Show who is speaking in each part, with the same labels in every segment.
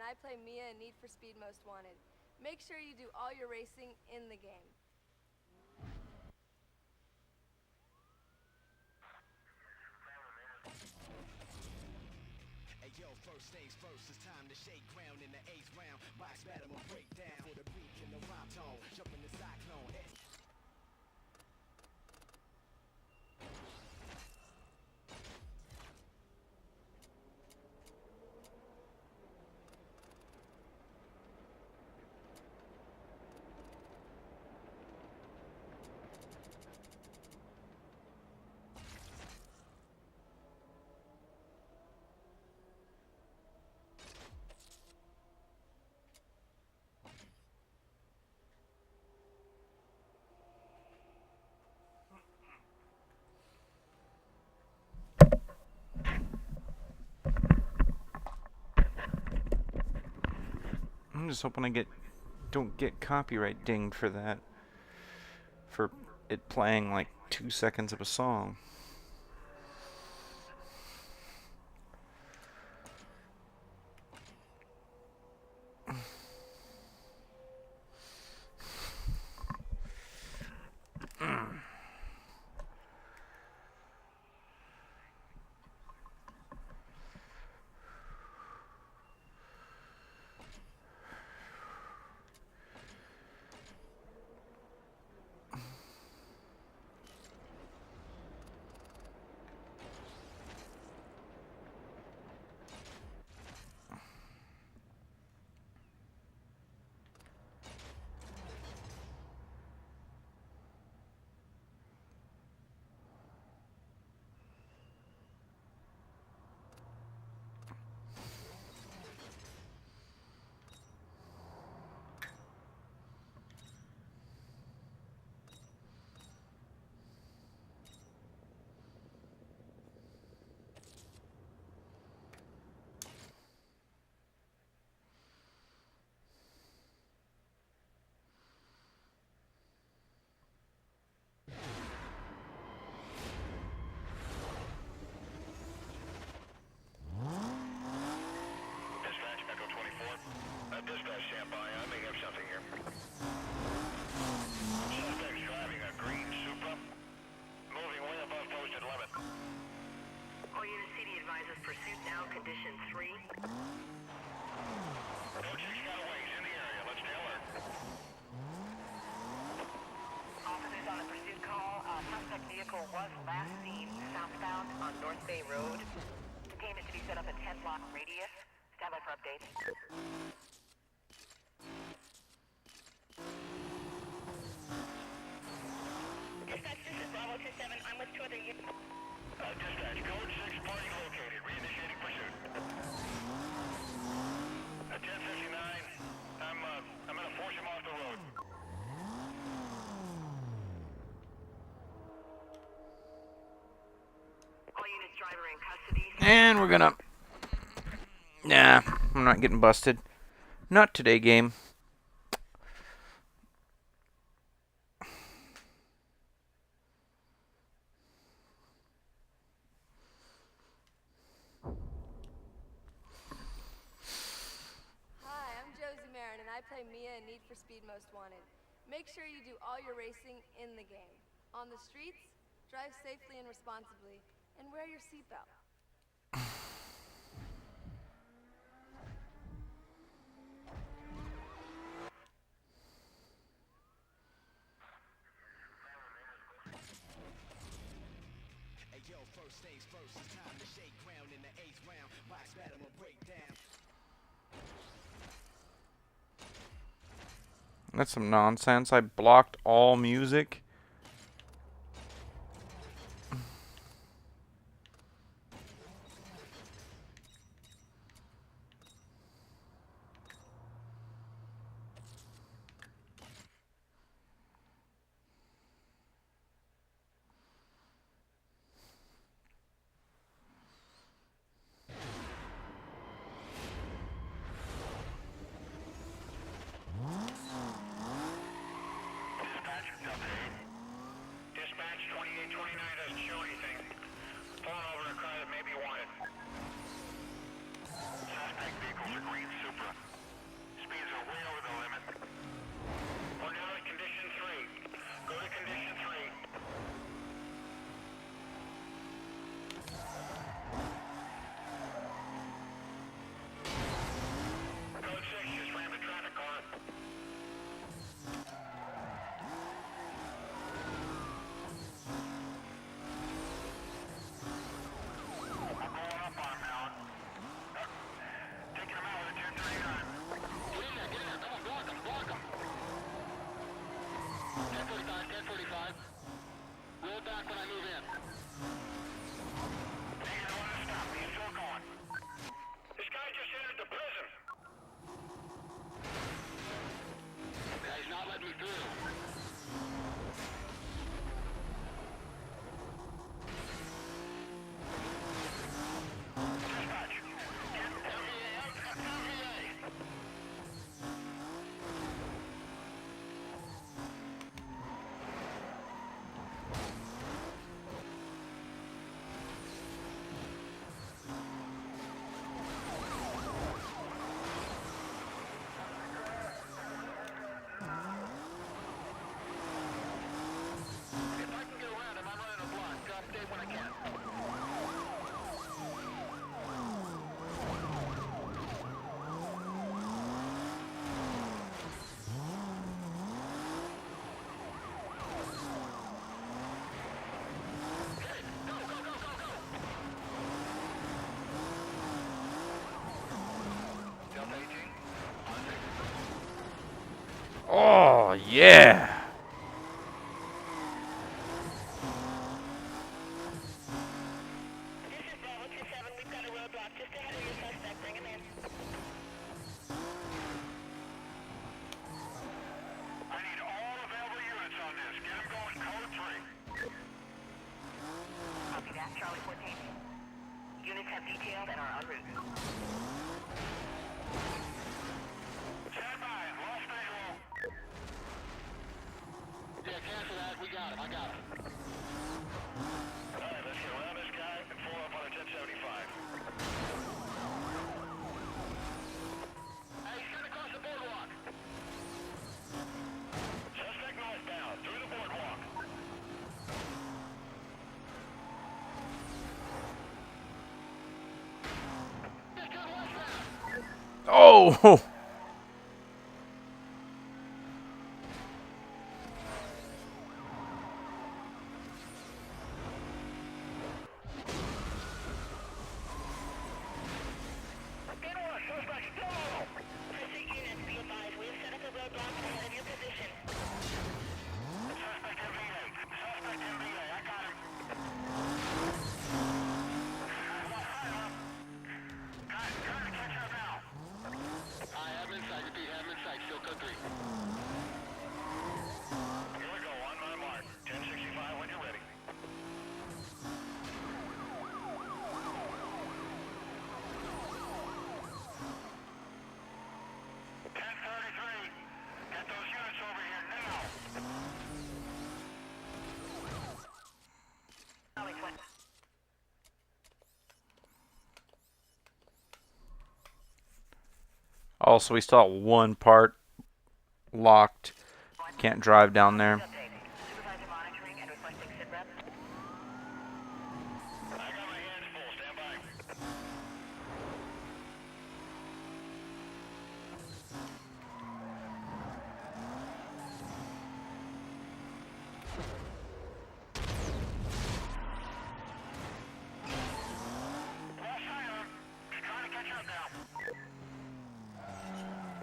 Speaker 1: I play Mia in Need for Speed Most Wanted. Make sure you do all your racing in the game.
Speaker 2: Hey yo, first things first, it's time to shake ground in the 8th round. Box battle and break down for the beat and the rhyme tone. Jump in the cyclone.
Speaker 3: I'm just hoping I don't get copyright dinged for that. For it playing like 2 seconds of a song.
Speaker 4: Dispatch, stand by. I may have something here. Suspect's driving a green Supra, moving way above posted limit.
Speaker 5: All units CD advises pursuit now, condition 3.
Speaker 4: Code 6 got away. He's in the area. Let's stay alert.
Speaker 5: Officers on a pursuit call. Suspect vehicle was last seen southbound on North Bay Road. Containment to be set up a 10-block radius. Stand by for updates.
Speaker 6: Dispatch, this is Bravo 27. I'm with 2 other units.
Speaker 4: Dispatch, code 6 party located. Reinitiating pursuit. At 10:59, I'm gonna force him off the road.
Speaker 5: All units driver in custody.
Speaker 3: And we're gonna... Nah, I'm not getting busted. Not today, game.
Speaker 1: I play Mia in Need for Speed Most Wanted. Make sure you do all your racing in the game. On the streets, drive safely and responsibly, and wear your seatbelt.
Speaker 2: Hey yo, first things first, it's time to shake ground in the 8th round. Box battle and break down.
Speaker 3: That's some nonsense. I blocked all music.
Speaker 4: Dispatch 2829 doesn't show anything. Pulling over a car that may be wanted. Suspect vehicle's a green Supra. Speeds are way over the limit. We're now at condition 3. Go to condition 3. Code 6 just rammed a traffic car. I'm blowing up on him, Alan. Taking him out with a 1039. Get in there, come on, block him. 1045. Roll back when I move in. Hey, you don't want to stop me, it's still going. This guy just entered the prison. Yeah, he's not letting me through. Dispatch. Get LVA out. LVA. If I can get around him, I'm running a block. Drop Dave when I can. Delta 18, on 6.
Speaker 3: Oh, yeah.
Speaker 6: This is Bravo 27. We've got a roadblock just ahead of your suspect. Bring him in.
Speaker 4: I need all available units on this. Get him going. Code 3.
Speaker 5: Copy that, Charlie 14. Units have detailed and are en route.
Speaker 4: Stand by. Lost visual. Yeah, cancel that. We got him. I got him. All right, let's get around this guy and pull up on a 1075. Hey, he's getting across the boardwalk. Suspect northbound, through the boardwalk. Just turn westbound.
Speaker 3: Oh.
Speaker 4: Get one, suspect still low.
Speaker 6: Pursuit units, be advised. We have set up a roadblock ahead of your position.
Speaker 4: Suspect MVA. Suspect MVA. I got him. Guys, trying to catch up now. I have him in sight. Repeat, have him in sight. Still code 3. Here we go. On my mark. 1065 when you're ready. Get those units over here now.
Speaker 5: Charlie 20.
Speaker 3: Also, we still have one part locked. Can't drive down there.
Speaker 5: Update. Supervisor monitoring and requesting sit rep.
Speaker 4: I got my hands full. Stand by. Lost sight of him. He's trying to catch up now.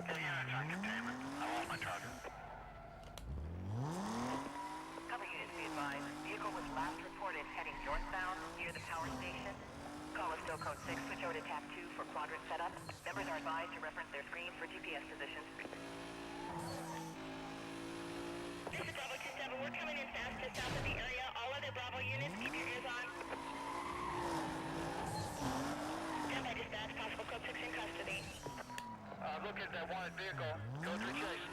Speaker 4: Get units on containment. I lost my target.
Speaker 5: Cover units, be advised. Vehicle was last reported heading northbound near the power station. Call is still code 6. Switch over to TAP 2 for quadrant setup. Members are advised to reference their screens for GPS positions.
Speaker 6: This is Bravo 27. We're coming in fast to south of the area. All other Bravo units, keep your ears on. Stand by dispatch. Possible code 6 in custody.
Speaker 4: Look at that wanted vehicle. Code 3 chase.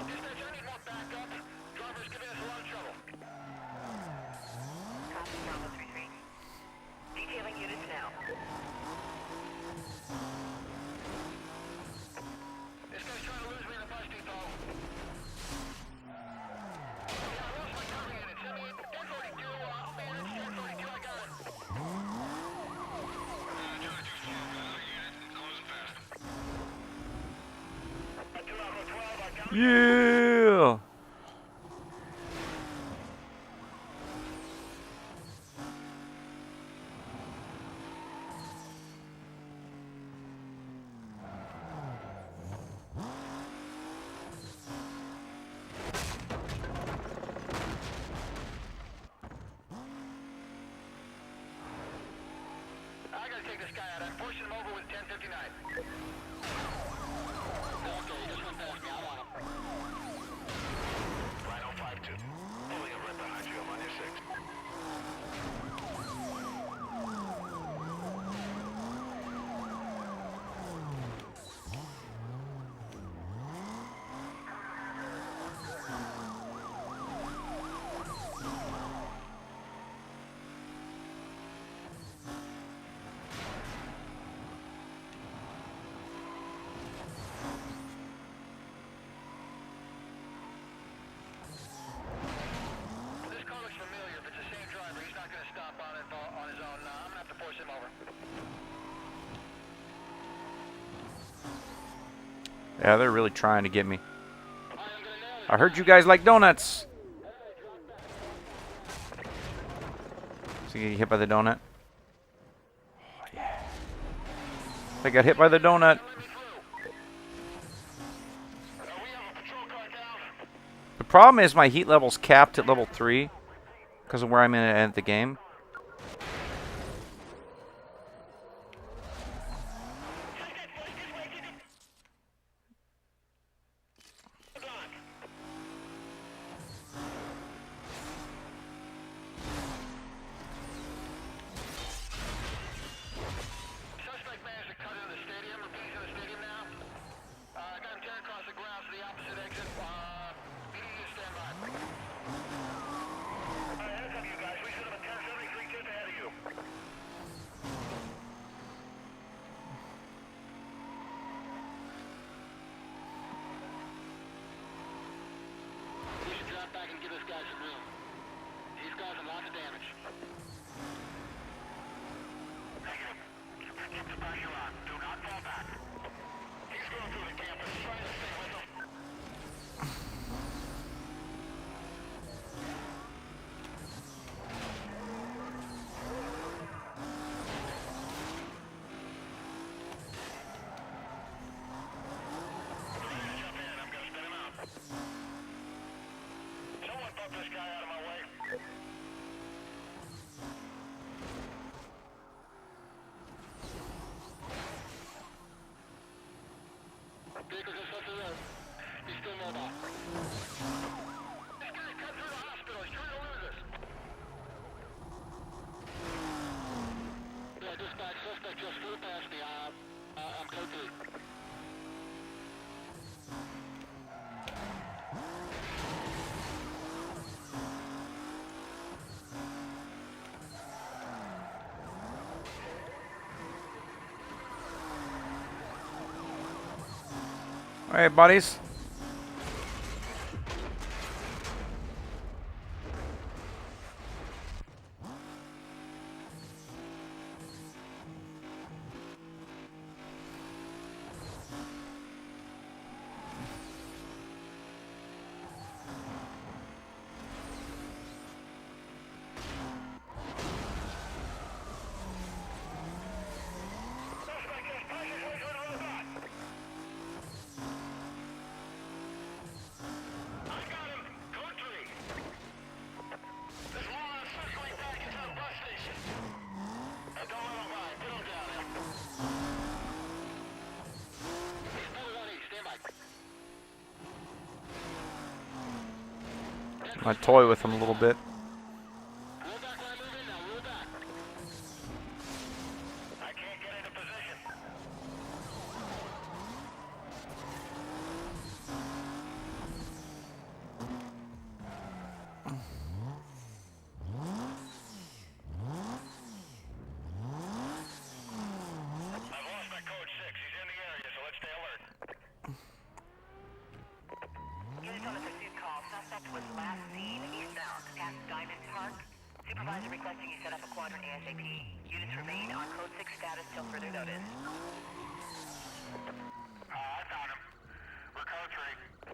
Speaker 4: Dispatch, I need more backup. Driver's giving us a lot of trouble.
Speaker 3: Yeah!
Speaker 4: I gotta take this guy out. I'm pushing him over with 1059. Okay, he just went past me. I'm on him. Rhino 5-2. Pulling him right behind you. I'm on your 6. This car looks familiar. If it's the same driver, he's not gonna stop on it on his own. I'm gonna have to force him over.
Speaker 3: Yeah, they're really trying to get me.
Speaker 4: I'm gonna nail this.
Speaker 3: I heard you guys like donuts. So you get hit by the donut? Oh, yeah. I got hit by the donut.
Speaker 4: Let me through. We have a patrol car down.
Speaker 3: The problem is my heat level's capped at level 3 because of where I'm in at the game.
Speaker 4: Suspect managed to cut into the stadium, or piece of the stadium now. Got him tearing across the ground to the opposite exit. BDU stand by. Heads up, you guys. We should have a 1073 just ahead of you. We should drop back and give this guy some room. He's causing lots of damage. Keep the pressure on. Do not fall back. He's going through the campus. Try to stay with him. Jump in. I'm going to spin him out. Someone bump this guy out of my way. Vehicles are set to road. He's still mobile. This guy cut through the hospital. He's trying to lose us. Yeah, dispatch. Suspect just flew past me. I'm code 3.
Speaker 3: All right, buddies.
Speaker 4: Suspect just pushed his way through the roadblock. I got him. Code 3. This long circling back into the bus station. Don't let him ride. Put him down. He's another 1E. Stand by.
Speaker 3: I toy with him a little bit.
Speaker 4: Roll back when I move in now. Roll back. I can't get into position. I've lost my code 6. He's in the area, so let's stay alert.
Speaker 5: Units on the pursuit call. Suspect was last seen eastbound past Diamond Park. Supervisor requesting you set up a quadrant ASAP. Units remain on code 6 status till further notice.
Speaker 4: I found him. We're code 3.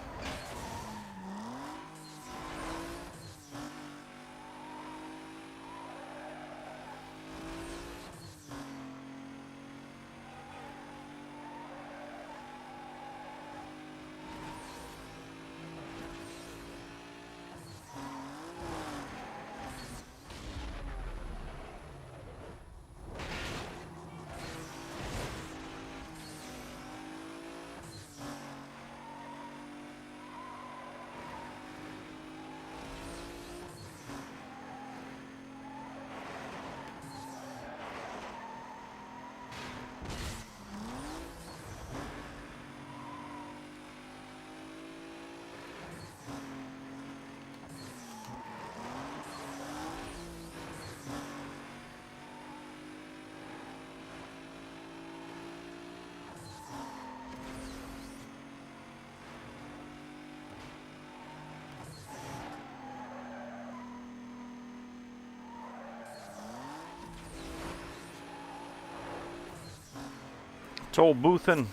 Speaker 3: Toll boothin'.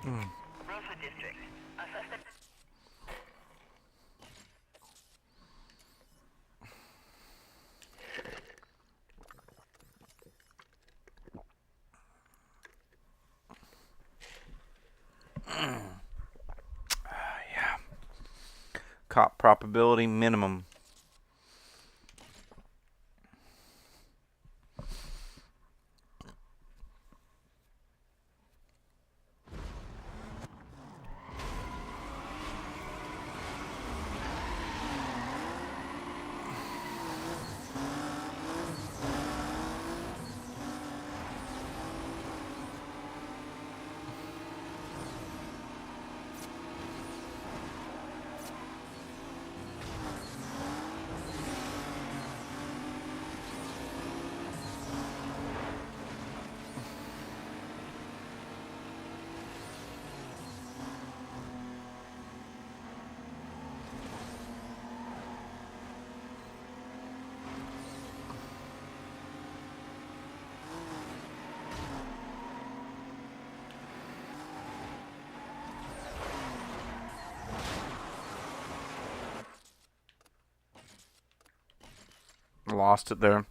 Speaker 5: Rosewood District. A suspect.
Speaker 3: Yeah. Cop probability minimum. Lost it there.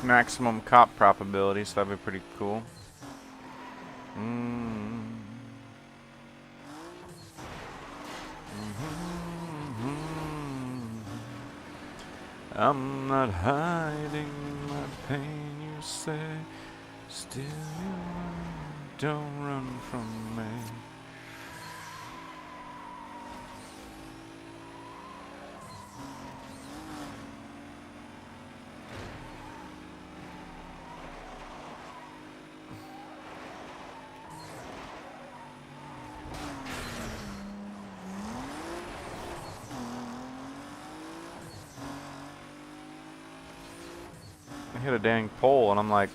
Speaker 3: maximum cop probability, so that'd be pretty cool. Mm. I'm not hiding my pain, you say. Still you don't run from me. I hit a dang pole and I'm like,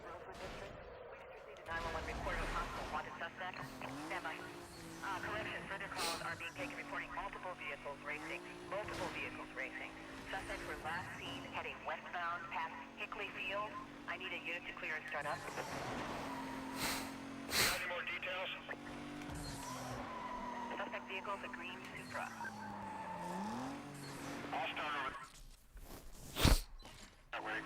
Speaker 5: Rosewood District. We just received a 911 report of a possible wanted suspect. Stand by. Correction, further calls are being taken reporting multiple vehicles racing. Multiple vehicles racing. Suspects were last seen heading westbound past Hickley Field. I need a unit to clear and start up.
Speaker 4: Any more details?
Speaker 5: Suspect vehicle is a green Supra.
Speaker 4: I'll start over that way.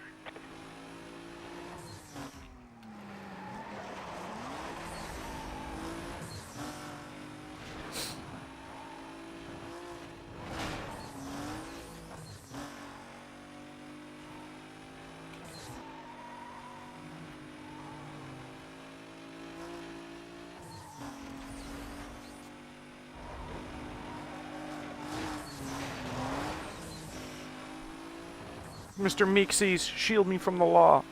Speaker 3: Mr. Meeksies, shield me from the law.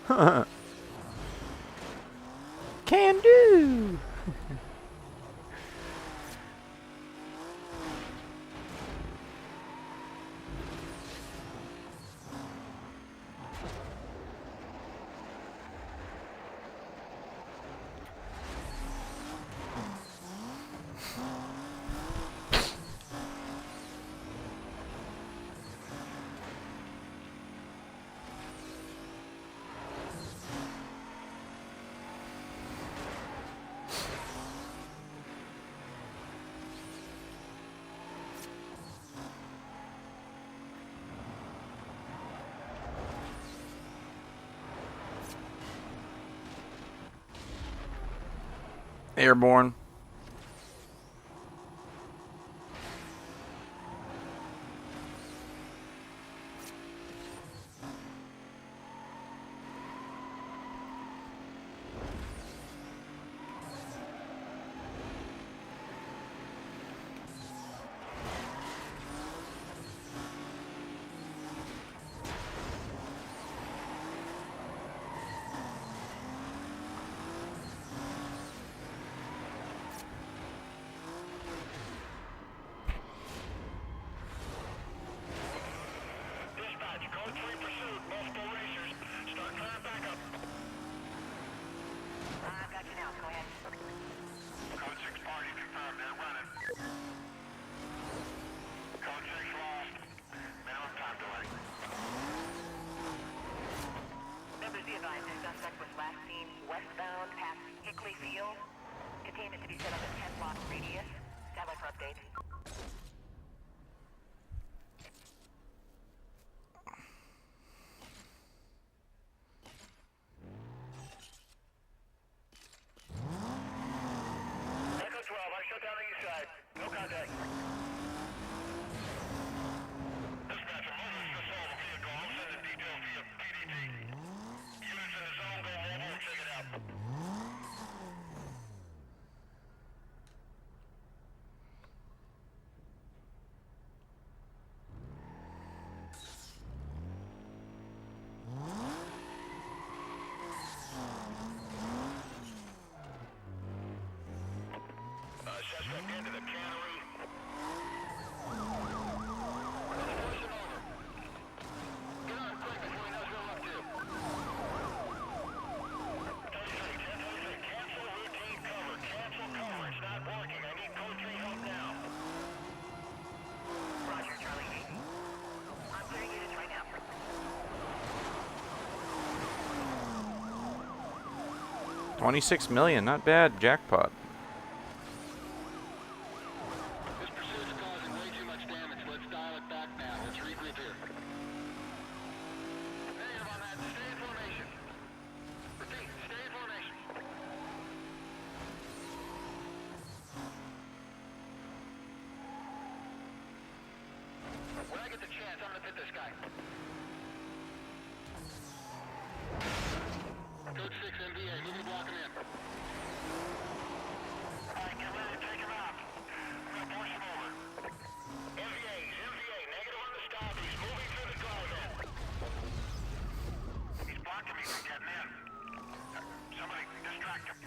Speaker 3: Can do. Airborne.
Speaker 4: Dispatch, code 3 pursuit, multiple racers. Start clearing back up.
Speaker 5: I've got you now. Go ahead.
Speaker 4: Code 6 party confirmed, they're running. Code 6 lost. Minimum time delay.
Speaker 5: Members be advised, the suspect was last seen westbound past Hickley Field. Containment to be set up at 10 block radius. Stand by for update.
Speaker 4: Echo 12, I shut down the east side. No contact. Dispatch, a motorist just saw the vehicle. I'm sending details via PDD. Units in the zone, go mobile and check it out.
Speaker 3: $26 million, not bad. Jackpot.
Speaker 4: This pursuit's causing way too much damage. Let's dial it back now. Let's regroup here. Negative on that. Stay in formation. Repeat, stay in formation. When I get the chance, I'm gonna hit this guy. Code 6 MVA, moving to block him in. Alright, get ready to take him out. I'm gonna force him over. MVA, negative on the stop. He's moving through the car then. He's blocking me from getting in. Somebody distract him.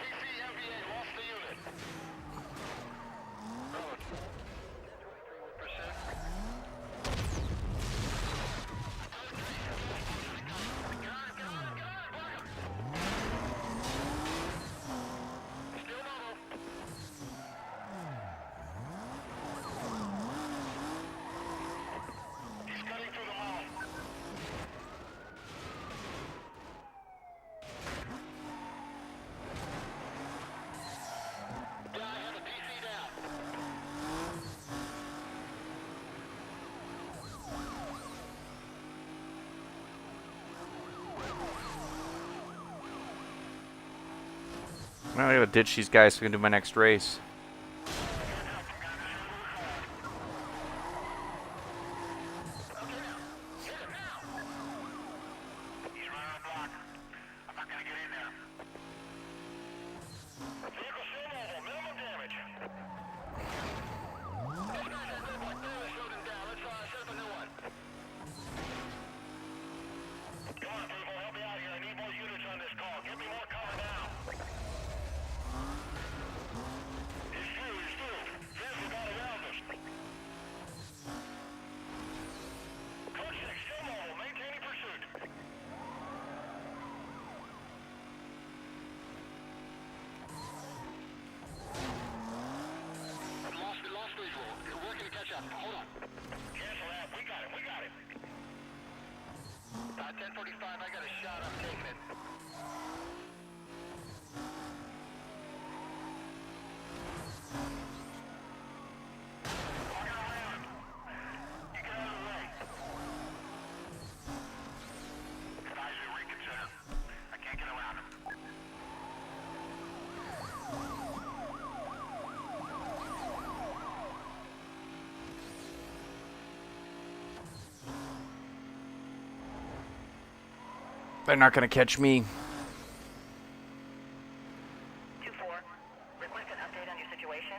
Speaker 4: PCMVA, lost the unit. Road. 23%.
Speaker 3: Now I gotta ditch these guys so we can do my next race.
Speaker 4: Hold on. Cancel that. We got it. 1045, I got a shot. I'm taking it. Walking around. You get out of the way. Advisory reconsider. I can't get around him.
Speaker 3: They're not gonna catch me.
Speaker 5: 2-4. Request an update on your situation.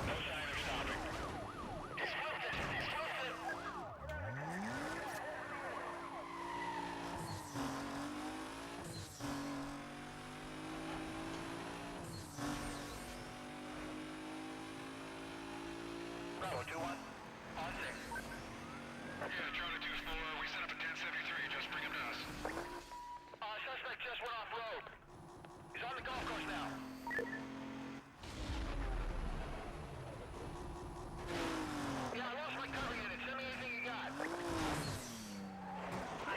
Speaker 4: No sign of stopping. He's moving. Bravo, 2-1. On 6. Yeah, Charlie 2-4. We set up a 1073. Just bring him to us. Suspect just went off road. He's on the golf course now. Yeah, I lost my cover unit. Send me anything you got.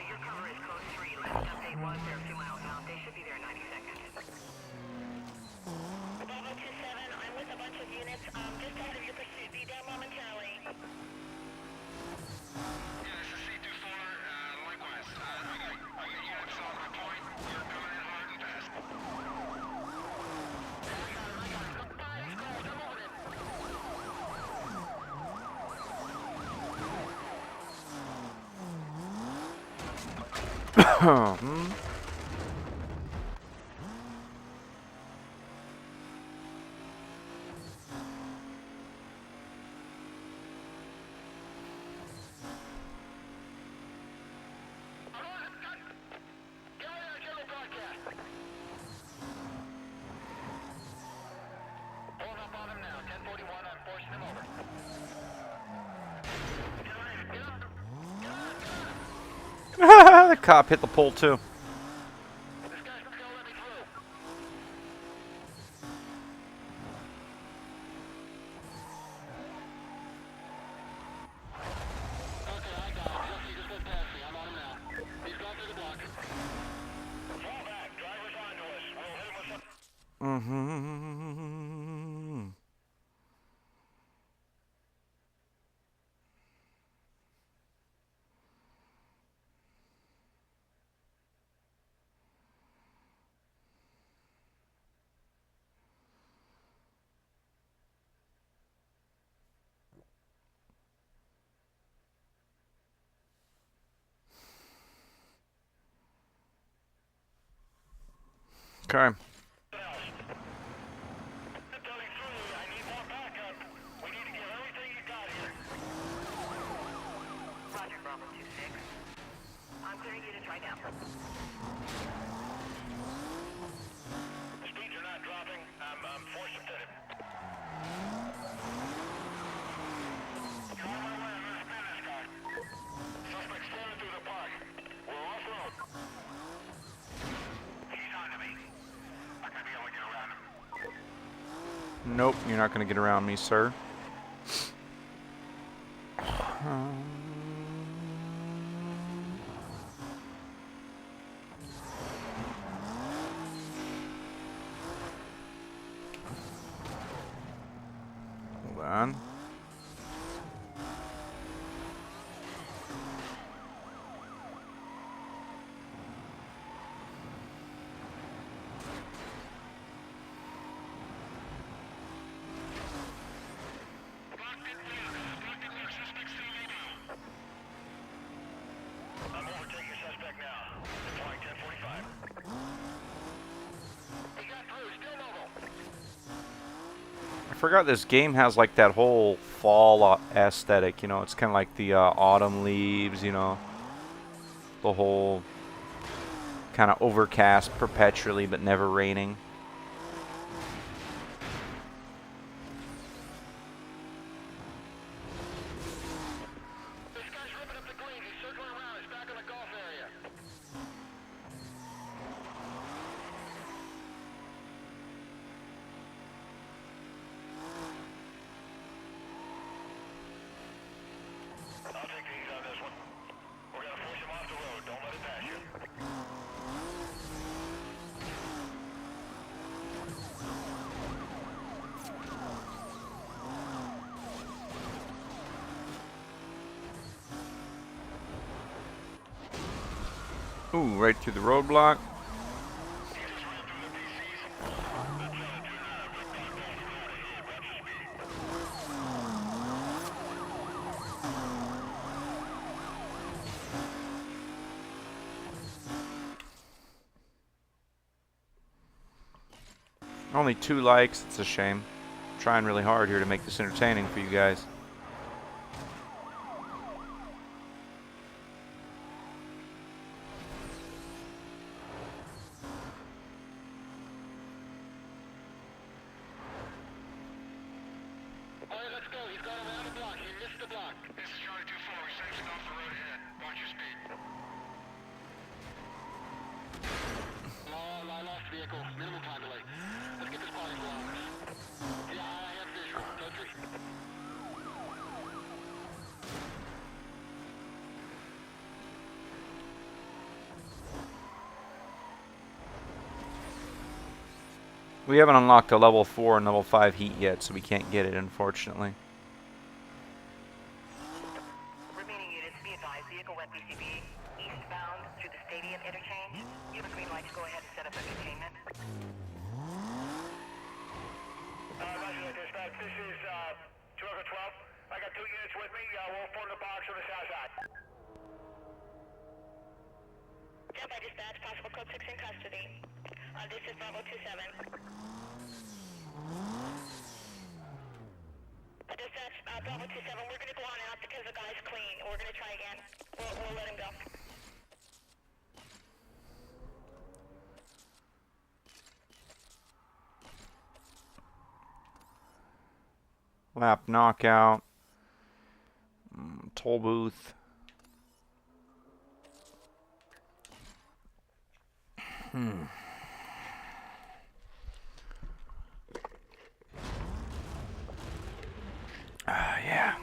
Speaker 5: Your cover is code 3. Last update was they're 2 miles out. They should be there in 90 seconds.
Speaker 6: Bravo 27, I'm with a bunch of units. Just ahead of your pursuit. Be down momentarily.
Speaker 4: Yeah, this is C24. Likewise. I got units on my point. We're coming in hard and fast. I got it. Look, fire, he's close. I'm moving in. Get on there, general broadcast. Pulling up on him now. 1041, I'm forcing him over. Get on.
Speaker 3: The cop hit the pole too.
Speaker 4: This guy's not gonna let me through. Okay, I got it. Just need to
Speaker 3: Mm-hmm. Okay.
Speaker 5: Roger, Bravo 2-6. I'm clearing units right now.
Speaker 4: Speeds are not dropping. I'm forced to fit him. You're on my way. I'm gonna spin this guy. Suspect standing through the park. We're off-road. He's on to me. Not gonna be able to get around him.
Speaker 3: Nope, you're not going to get around me, sir. Hold on.
Speaker 4: I'm overtaking your suspect now. Deploying 1045. He got through. Still mobile.
Speaker 3: I forgot this game has like that whole fall aesthetic, you know, it's kind of like the autumn leaves, you know, the whole kind of overcast perpetually but never raining.
Speaker 4: This guy's ripping up the green. He's circling around. He's back in the golf area. I'll take the heat on this one. We're gonna force him off the road. Don't let it pass you.
Speaker 3: Ooh, right through the roadblock. Only 2 likes, it's a shame. I'm trying really hard here to make this entertaining for you guys.
Speaker 4: All right, let's go. He's gone around the block. He missed the block. This is Charlie 2-4. We're sanctioned off the road ahead. Watch your speed. I lost vehicle. Minimal time delay. Let's get this body kilometers. Yeah, I have visual. Country.
Speaker 3: We haven't unlocked a level 4 and level 5 heat yet, so we can't get it, unfortunately.
Speaker 5: Remaining units, be advised, vehicle went BCB eastbound through the stadium interchange. You have a green light to go ahead and set up a containment.
Speaker 4: Roger that, dispatch. This is, 212. I got 2 units with me. We'll form the box on the south side.
Speaker 6: Stand by dispatch, possible code 6 in custody. This is Bravo 27. Dispatch, Bravo 27, we're gonna go on out because the guy's clean. We're gonna try again. We'll let him go.
Speaker 3: Lap knockout. Toll booth. Yeah.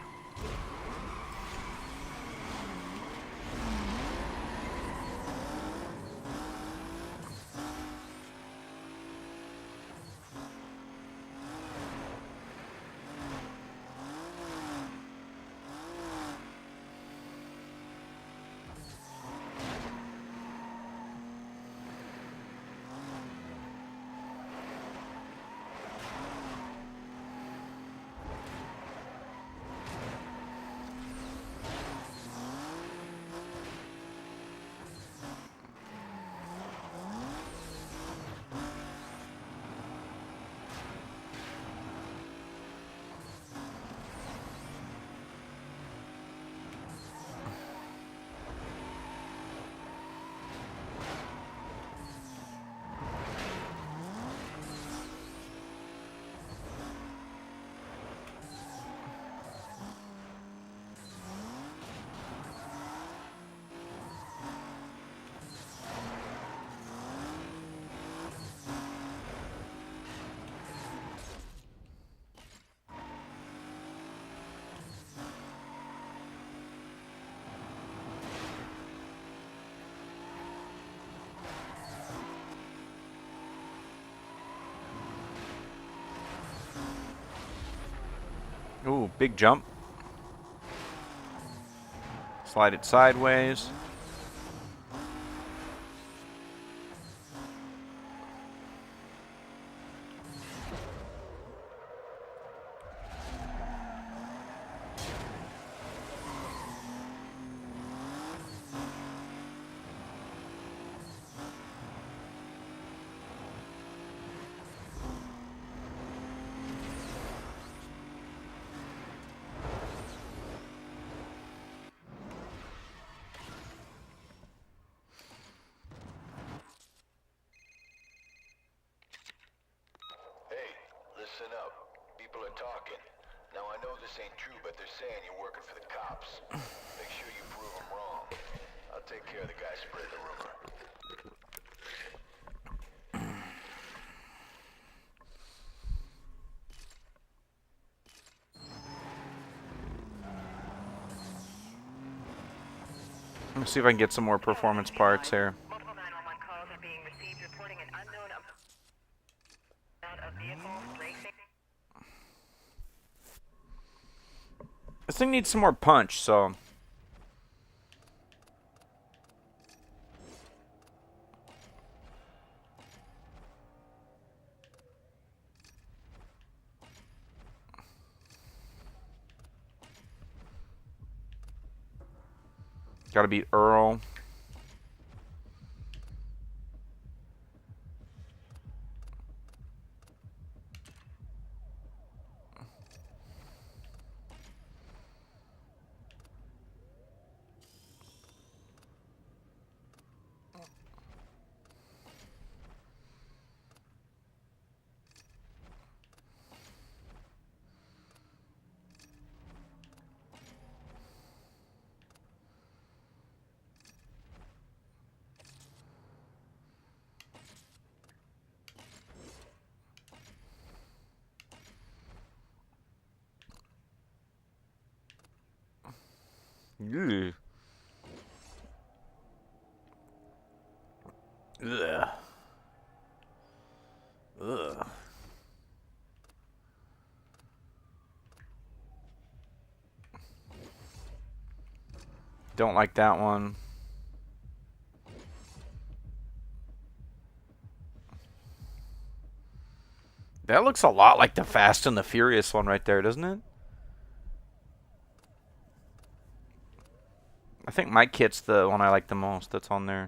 Speaker 3: Ooh, big jump. Slide it sideways.
Speaker 7: Hey, listen up. People are talking. Now I know this ain't true, but they're saying you're working for the cops. Make sure you prove them wrong. I'll take care of the guy spreading the rumor.
Speaker 3: Let me see if I can get some more performance parts here.
Speaker 5: Multiple 911 calls are being received reporting an unknown amount of vehicles racing.
Speaker 3: This thing needs some more punch, so. Gotta beat Earl. Ugh. Ugh. Ugh. Don't like that one. That looks a lot like the Fast and the Furious one right there, doesn't it? I think my kit's the one I like the most that's on there.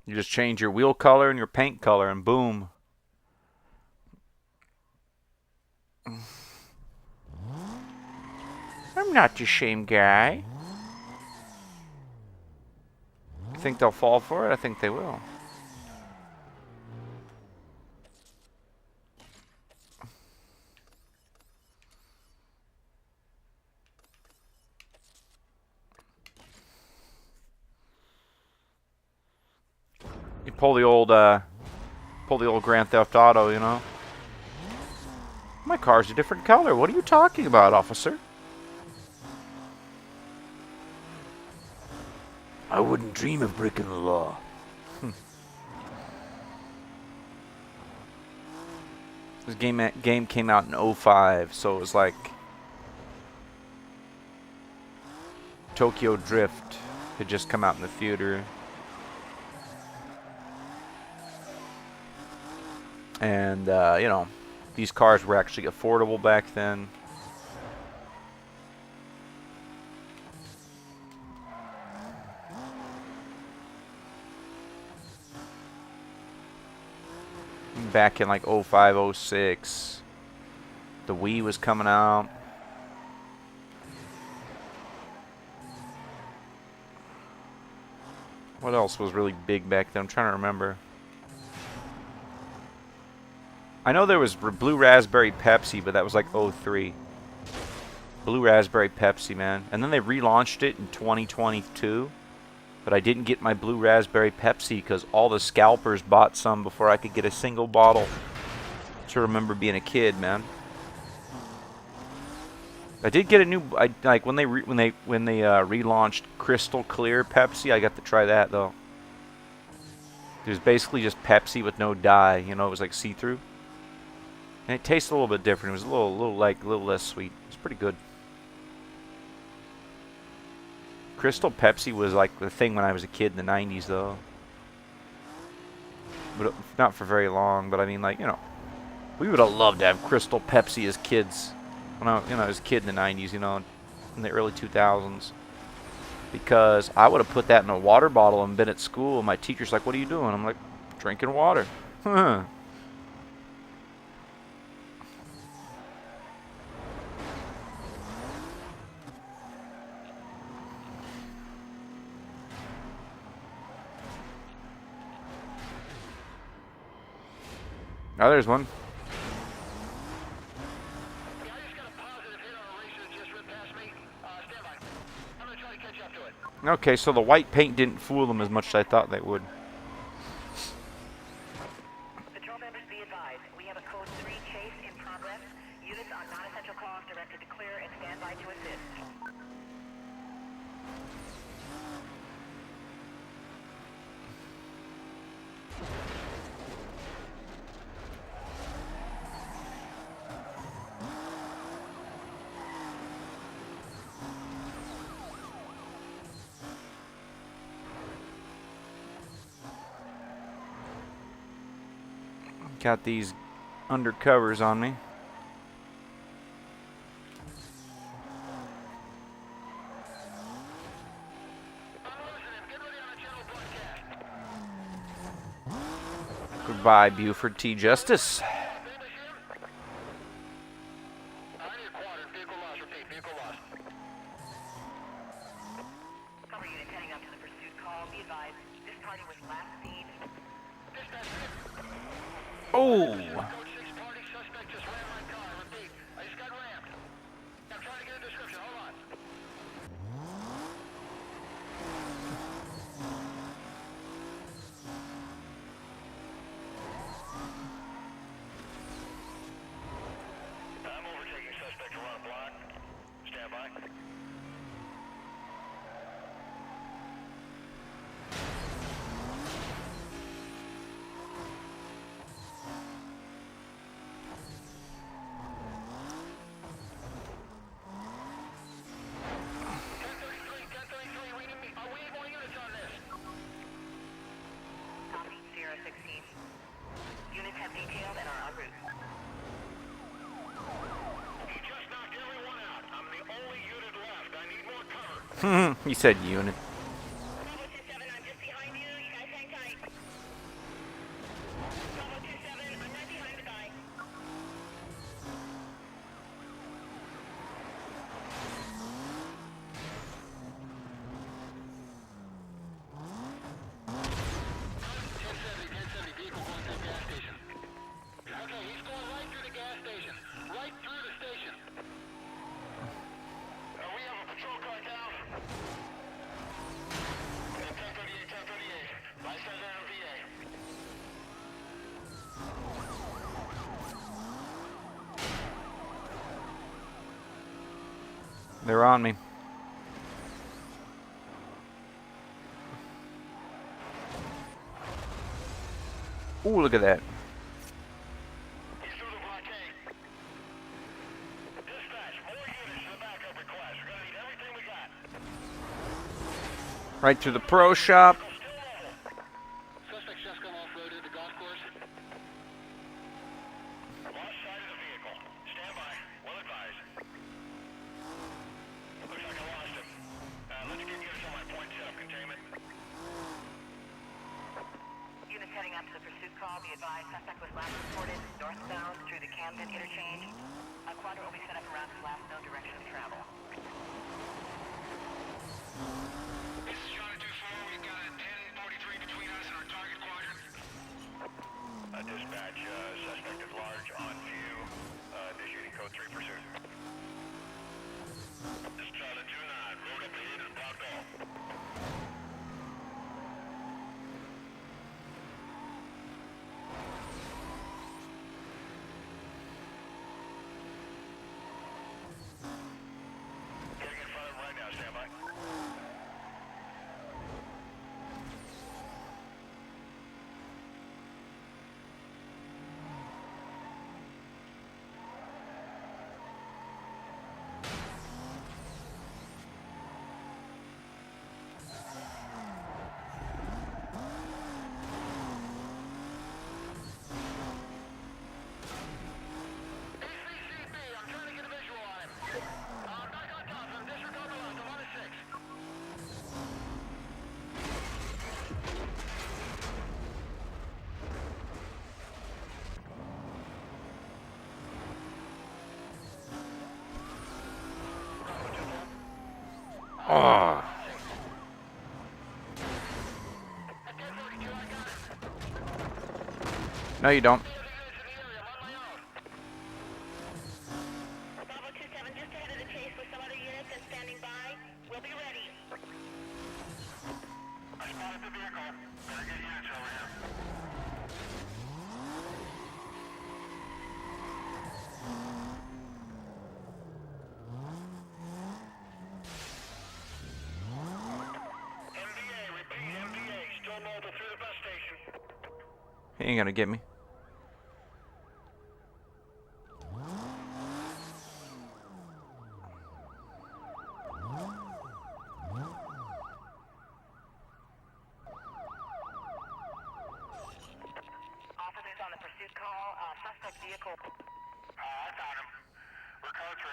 Speaker 3: You just change your wheel color and your paint color and boom. I'm not the same guy. You think they'll fall for it? I think they will. You pull the old Grand Theft Auto, you know. My car's a different color. What are you talking about, officer? I wouldn't dream of breaking the law. This game came out in 2005, so it was like Tokyo Drift had just come out in the theater. And, you know, these cars were actually affordable back then. Back in like 05, 06, the Wii was coming out. What else was really big back then? I'm trying to remember. I know there was Blue Raspberry Pepsi, but that was like 03. Blue Raspberry Pepsi, man. And then they relaunched it in 2022. But I didn't get my Blue Raspberry Pepsi because all the scalpers bought some before I could get a single bottle. To remember being a kid, man. I did get a new, like when they relaunched Crystal Clear Pepsi. I got to try that though. It was basically just Pepsi with no dye. You know, it was like see-through, and it tasted a little bit different. It was a little less sweet. It was pretty good. Crystal Pepsi was like the thing when I was a kid in the 90s, though. But not for very long. But I mean, like, you know, we would have loved to have Crystal Pepsi as kids. When I was a kid in the 90s, you know, in the early 2000s. Because I would have put that in a water bottle and been at school. And my teacher's like, "What are you doing?" I'm like, "Drinking water." Huh. Oh, there's one.
Speaker 4: Yeah, I just got a positive hit on a racer that just ripped past me. Stand by. I'm gonna try to catch up to it.
Speaker 3: Okay, so the white paint didn't fool them as much as I thought they would.
Speaker 5: Patrol members be advised. We have a code 3 chase in progress. Units on non-essential calls directed to clear and stand by to assist.
Speaker 3: Got these undercovers on me. Goodbye, Buford T. Justice.
Speaker 4: I need a quadrant. Vehicle lost. Repeat. Vehicle lost.
Speaker 5: Cover units heading up to the pursuit call. Be advised. This party was last seen.
Speaker 3: Oh.
Speaker 4: Code 6 party suspect just ran my car. Repeat. I just got rammed. I'm trying to get a description. Hold on. I'm overtaking suspect around block. Stand by.
Speaker 5: Copy 016. Units have detailed and are en route.
Speaker 4: He just knocked everyone out. I'm the only unit left. I need more cover.
Speaker 3: He said unit.
Speaker 6: Bravo 27, I'm just behind you. You guys hang tight. Bravo 27, I'm right behind the guy.
Speaker 4: Vehicle going through the gas station. Okay, he's going right through the gas station. Right through the station. We have a patrol car down. 1038, 1038. License and VA.
Speaker 3: They're on me. Ooh, look at that.
Speaker 4: He's through the blockade. Dispatch, more units to the backup request. We're gonna need everything we got.
Speaker 3: Right through the pro shop.
Speaker 4: Still mobile. Suspects just come off-roaded the golf course. Lost sight of the
Speaker 5: call, be advised, suspect was last reported northbound through the Camden interchange. A quadrant will be set up around his last known direction of travel.
Speaker 4: This is Charlie 2-4. We've got a 1043 between us and our target quadrant. Dispatch, suspect at large on view. Initiating code 3 pursuit. This is Charlie 2-9. Road up ahead and blocked off. Getting in front of him right now. Stand by. I'm trying to get a visual on him. Back on top of him. Disregard the left. I'm on his 6.
Speaker 3: Oh.
Speaker 4: At 1042, I got it.
Speaker 3: No, you don't.
Speaker 4: The other units in the area. I'm on my own.
Speaker 6: Bravo 27 just ahead of the chase with some other units and standing by. We'll be ready.
Speaker 4: I spotted the vehicle. Better get units over here. MVA, repeat, MVA. Still mobile through the bus station.
Speaker 3: He ain't gonna get me.
Speaker 5: Officers on the pursuit call. Suspect vehicle.
Speaker 4: I found him. We're code 3.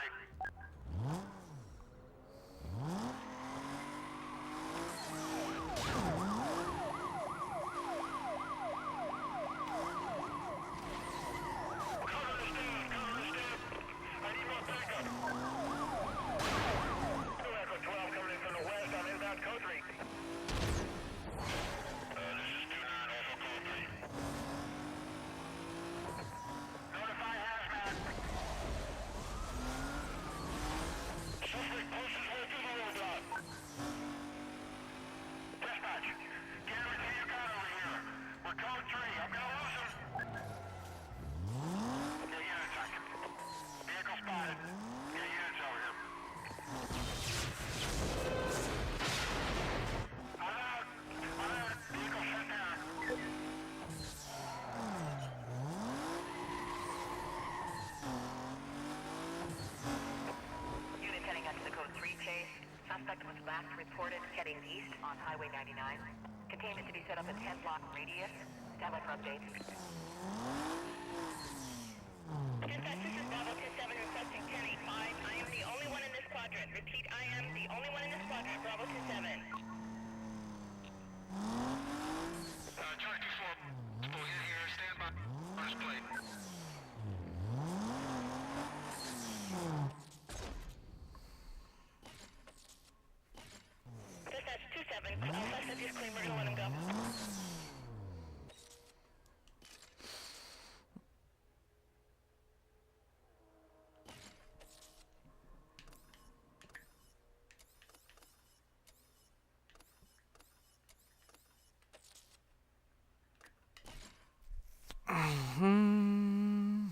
Speaker 4: Cover the stand. I need more backup. Echo 12 coming in from the west on inbound code 3. This is 2-9 also code 3. Notify hazmat. Suspect pushed his way through the roadblock. Dispatch, get everything you got over here. We're code 3. I'm gonna lose him. Get units on. Vehicle spotted. Get units over here. I'm out. Vehicle shut down.
Speaker 5: Unit heading up to the code 3 chase. Suspect was last reported heading east on Highway 99. Containment to be set up in 10-block radius. Stand by for updates.
Speaker 6: Dispatch, this is Bravo 27 requesting 1085. I am the only one in this quadrant. Repeat, I am the only one in this quadrant. Bravo 27.
Speaker 4: Charlie 2-4. Pull in here. Stand by. First plate.
Speaker 6: Dispatch 27. Suspect is clean. We're gonna let him go.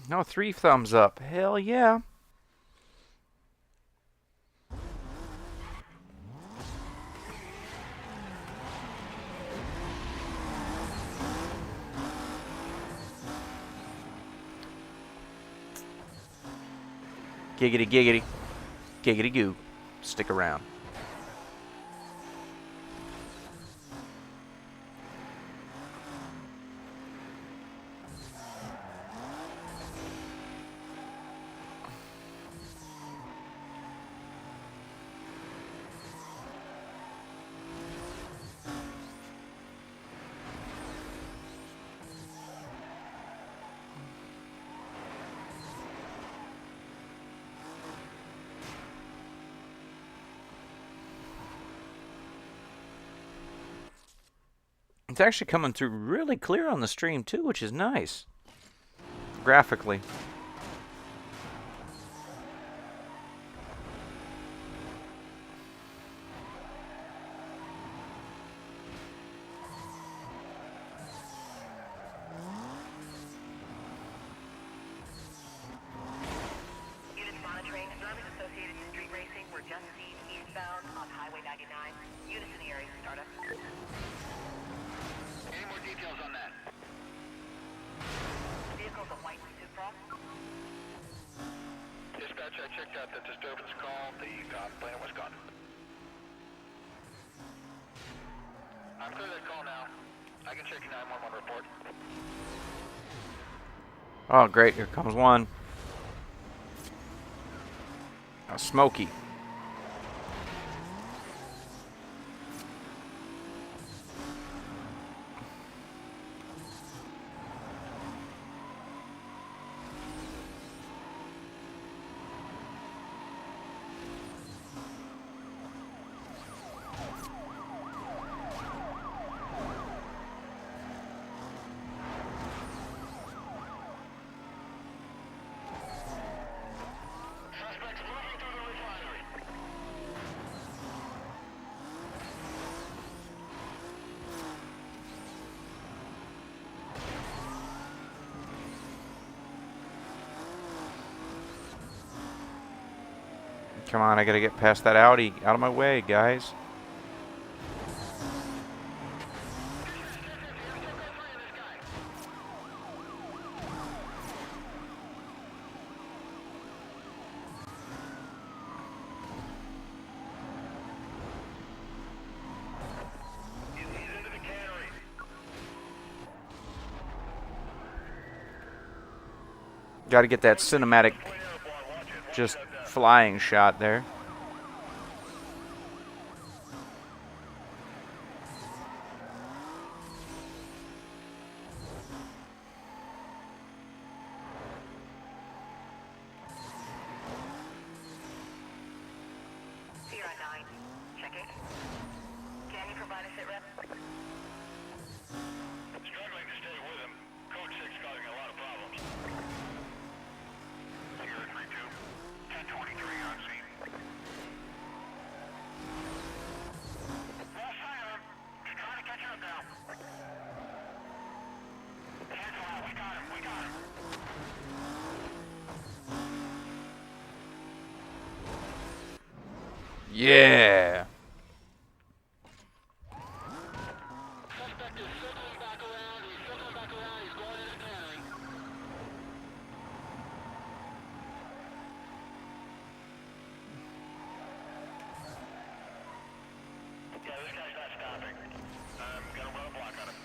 Speaker 3: No, 3 thumbs up. Hell yeah. Giggity giggity. Giggity goo. Stick around. It's actually coming through really clear on the stream too, which is nice. Graphically.
Speaker 5: Units monitoring. Drivers associated with street racing were just seen eastbound on Highway 99. Units in the area for startup.
Speaker 4: Any more details on that?
Speaker 5: Vehicle's a white Supra.
Speaker 4: Dispatch, I checked out the disturbance call. The plane was gone. I'm clear that call now. I can check your 911 report.
Speaker 3: Oh, great. Here comes one. Smoky.
Speaker 4: Suspects moving through the refinery.
Speaker 3: Come on, I gotta get past that Audi. Out of my way, guys.
Speaker 4: He's into the cannery.
Speaker 3: Gotta get that cinematic, just flying shot there.
Speaker 5: Sierra 9. Checking. Can you provide a sit rep?
Speaker 4: Struggling to stay with him. Code 6 causing a lot of problems. Sierra 3-2. 1023 on scene. Lost sight of him. He's trying to catch up now. Cancel out. We got him. We got him.
Speaker 3: Yeah.
Speaker 4: Suspect is circling back around. He's circling back around. He's going into the cannery. Yeah, this guy's not stopping. I'm gonna run a block on him.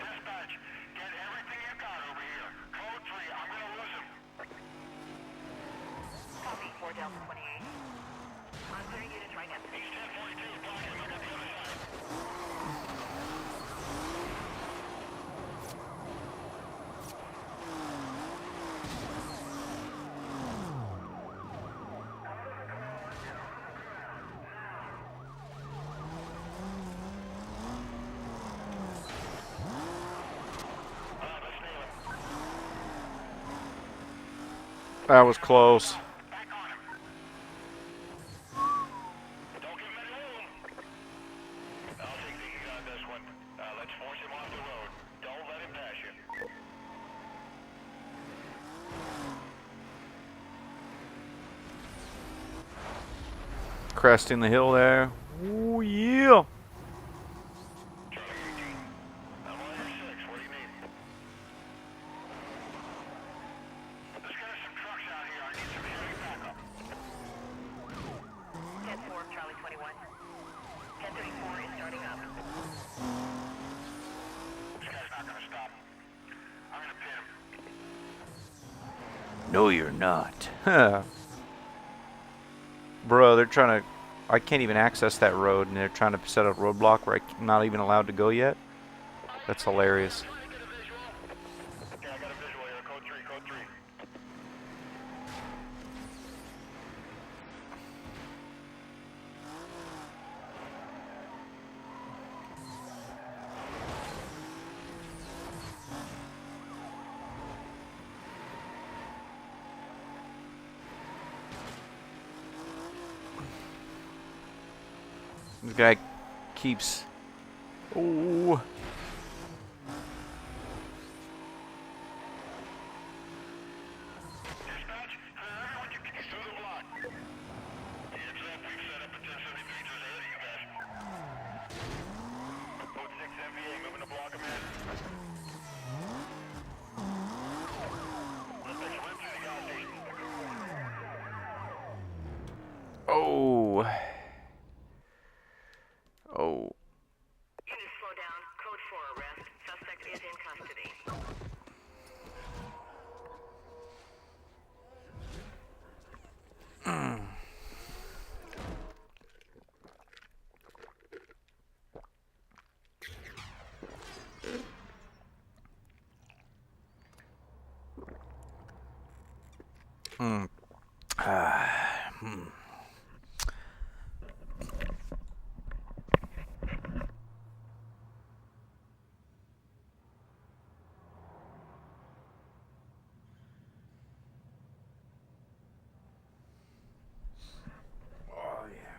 Speaker 4: Dispatch, get everything you got over here. Code 3, I'm gonna lose him.
Speaker 5: Copy 4 Delta 28. I'm clearing units right now.
Speaker 4: He's 1042, block him. I got the other side. Let's nail him.
Speaker 3: That was close.
Speaker 4: Back on him. Don't give him any room. I'll take the heat on this one. Let's force him off the road. Don't let him pass you.
Speaker 3: Cresting the hill there. Oh, yeah.
Speaker 4: Charlie 18. I'm on your 6. What do you need? Let's get us some trucks out here. I need some heavy backup.
Speaker 5: 10-4 Charlie 21. 1034 is starting up.
Speaker 4: This guy's not gonna stop. I'm gonna pin him.
Speaker 3: No, you're not. Bro, they're trying to... I can't even access that road, and they're trying to set a roadblock where I'm not even allowed to go yet. That's hilarious.
Speaker 4: Trying to get a visual. Yeah, I got a visual here. Code 3, code 3.
Speaker 3: This guy keeps... Ooh.
Speaker 4: Dispatch, everyone you can through the block. Heads up, we've set up a 1073 just ahead of you guys. Code 6 MVA, moving the block, man. Suspects went through the gas station.
Speaker 3: Oh. Oh.
Speaker 5: Units slow down. Code 4 arrest. Suspect is in custody.
Speaker 3: Oh, yeah.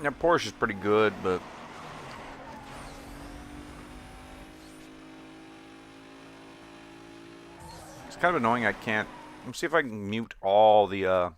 Speaker 3: That Porsche is pretty good, but it's kind of annoying I can't. Let me see if I can mute all the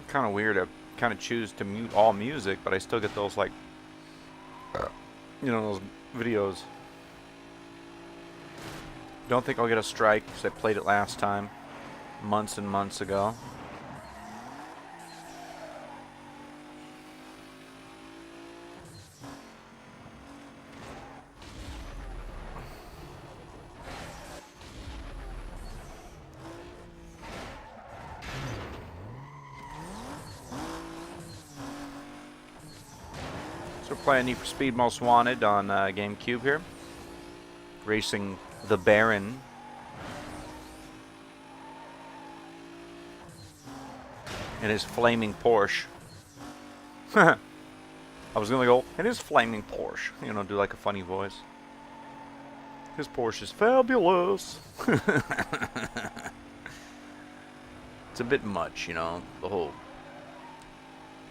Speaker 3: kind of weird. I kind of choose to mute all music, but I still get those like, you know, those videos. Don't think I'll get a strike because I played it last time, months and months ago. So we're playing Need for Speed Most Wanted on GameCube here. Racing the Baron. In his flaming Porsche. I was gonna go, in his flaming Porsche. You know, do like a funny voice. His Porsche is fabulous. It's a bit much, you know, the whole,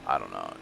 Speaker 3: I don't know.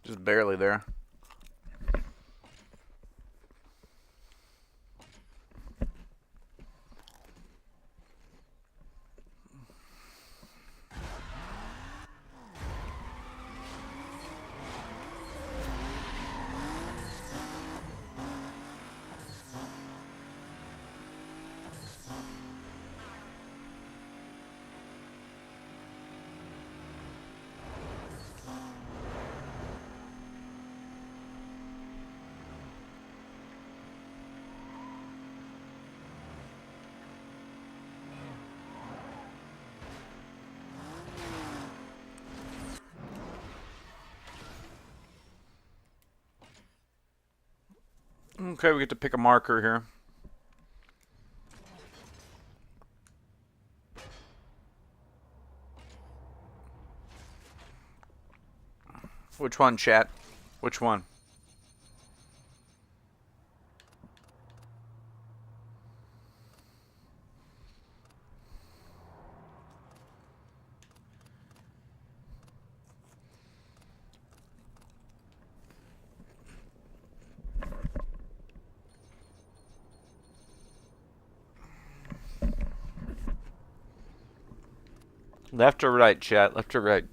Speaker 3: Just barely there. Okay, we get to pick a marker here. Which one, chat? Which one? Left or right, chat? Left or right?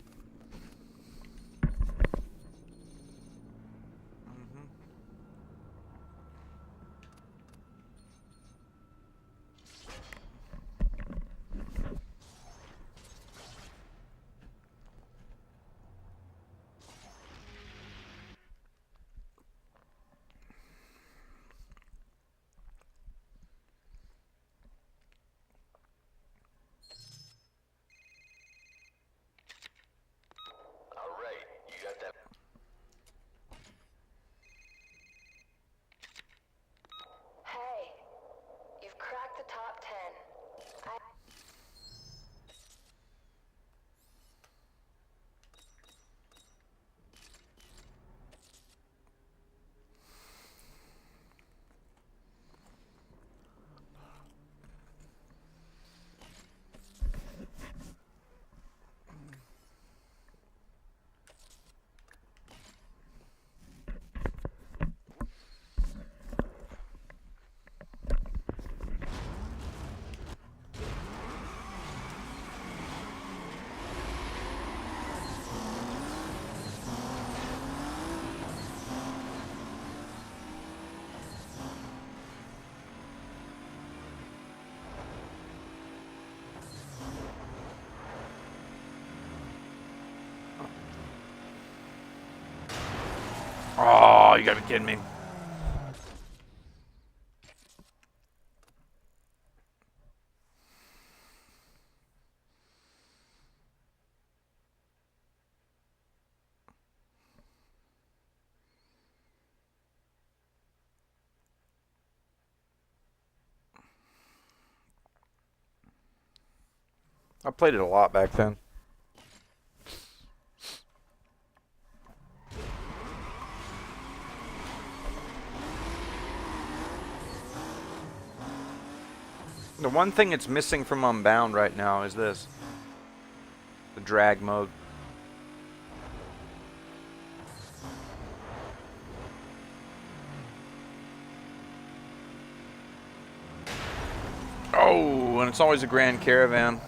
Speaker 3: Oh, you gotta be kidding me. I played it a lot back then. The one thing it's missing from Unbound right now is this. The drag mode. Oh, and it's always a Grand Caravan.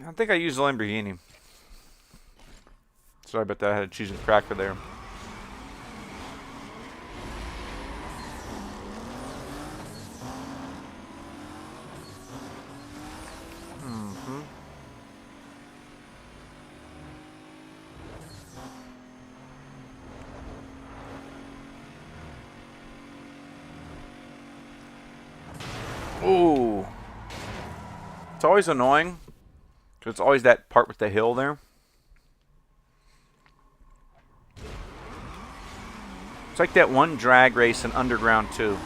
Speaker 3: I think I used the Lamborghini. Sorry about that. I had a cheese and cracker there. Ooh. It's always annoying. Because it's always that part with the hill there. It's like that one drag race in Underground 2.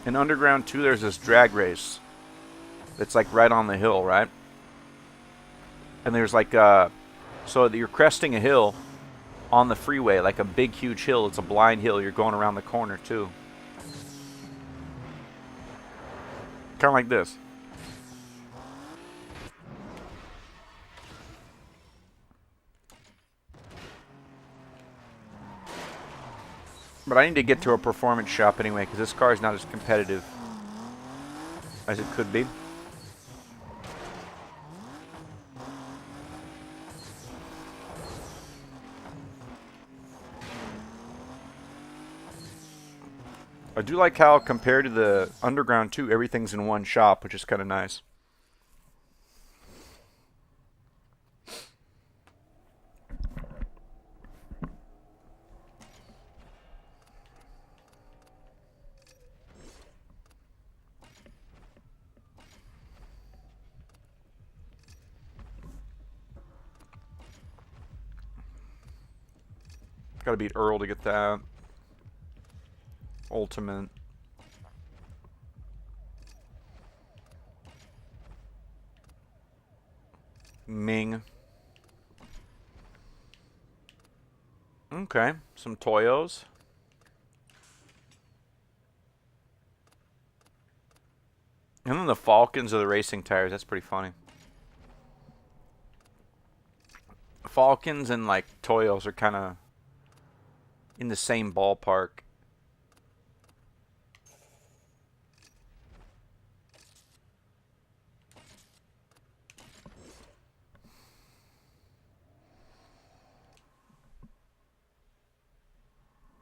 Speaker 3: In Underground 2, there's this drag race. It's like right on the hill, right? And there's like so you're cresting a hill on the freeway, like a big, huge hill. It's a blind hill. You're going around the corner, too. Kind of like this. But I need to get to a performance shop anyway, because this car is not as competitive as it could be. I do like how, compared to the Underground 2, everything's in one shop, which is kind of nice. Gotta beat Earl to get that. Ultimate. Ming. Okay, some Toyos. And then the Falcons are the racing tires. That's pretty funny. Falcons and like Toyos are kind of in the same ballpark.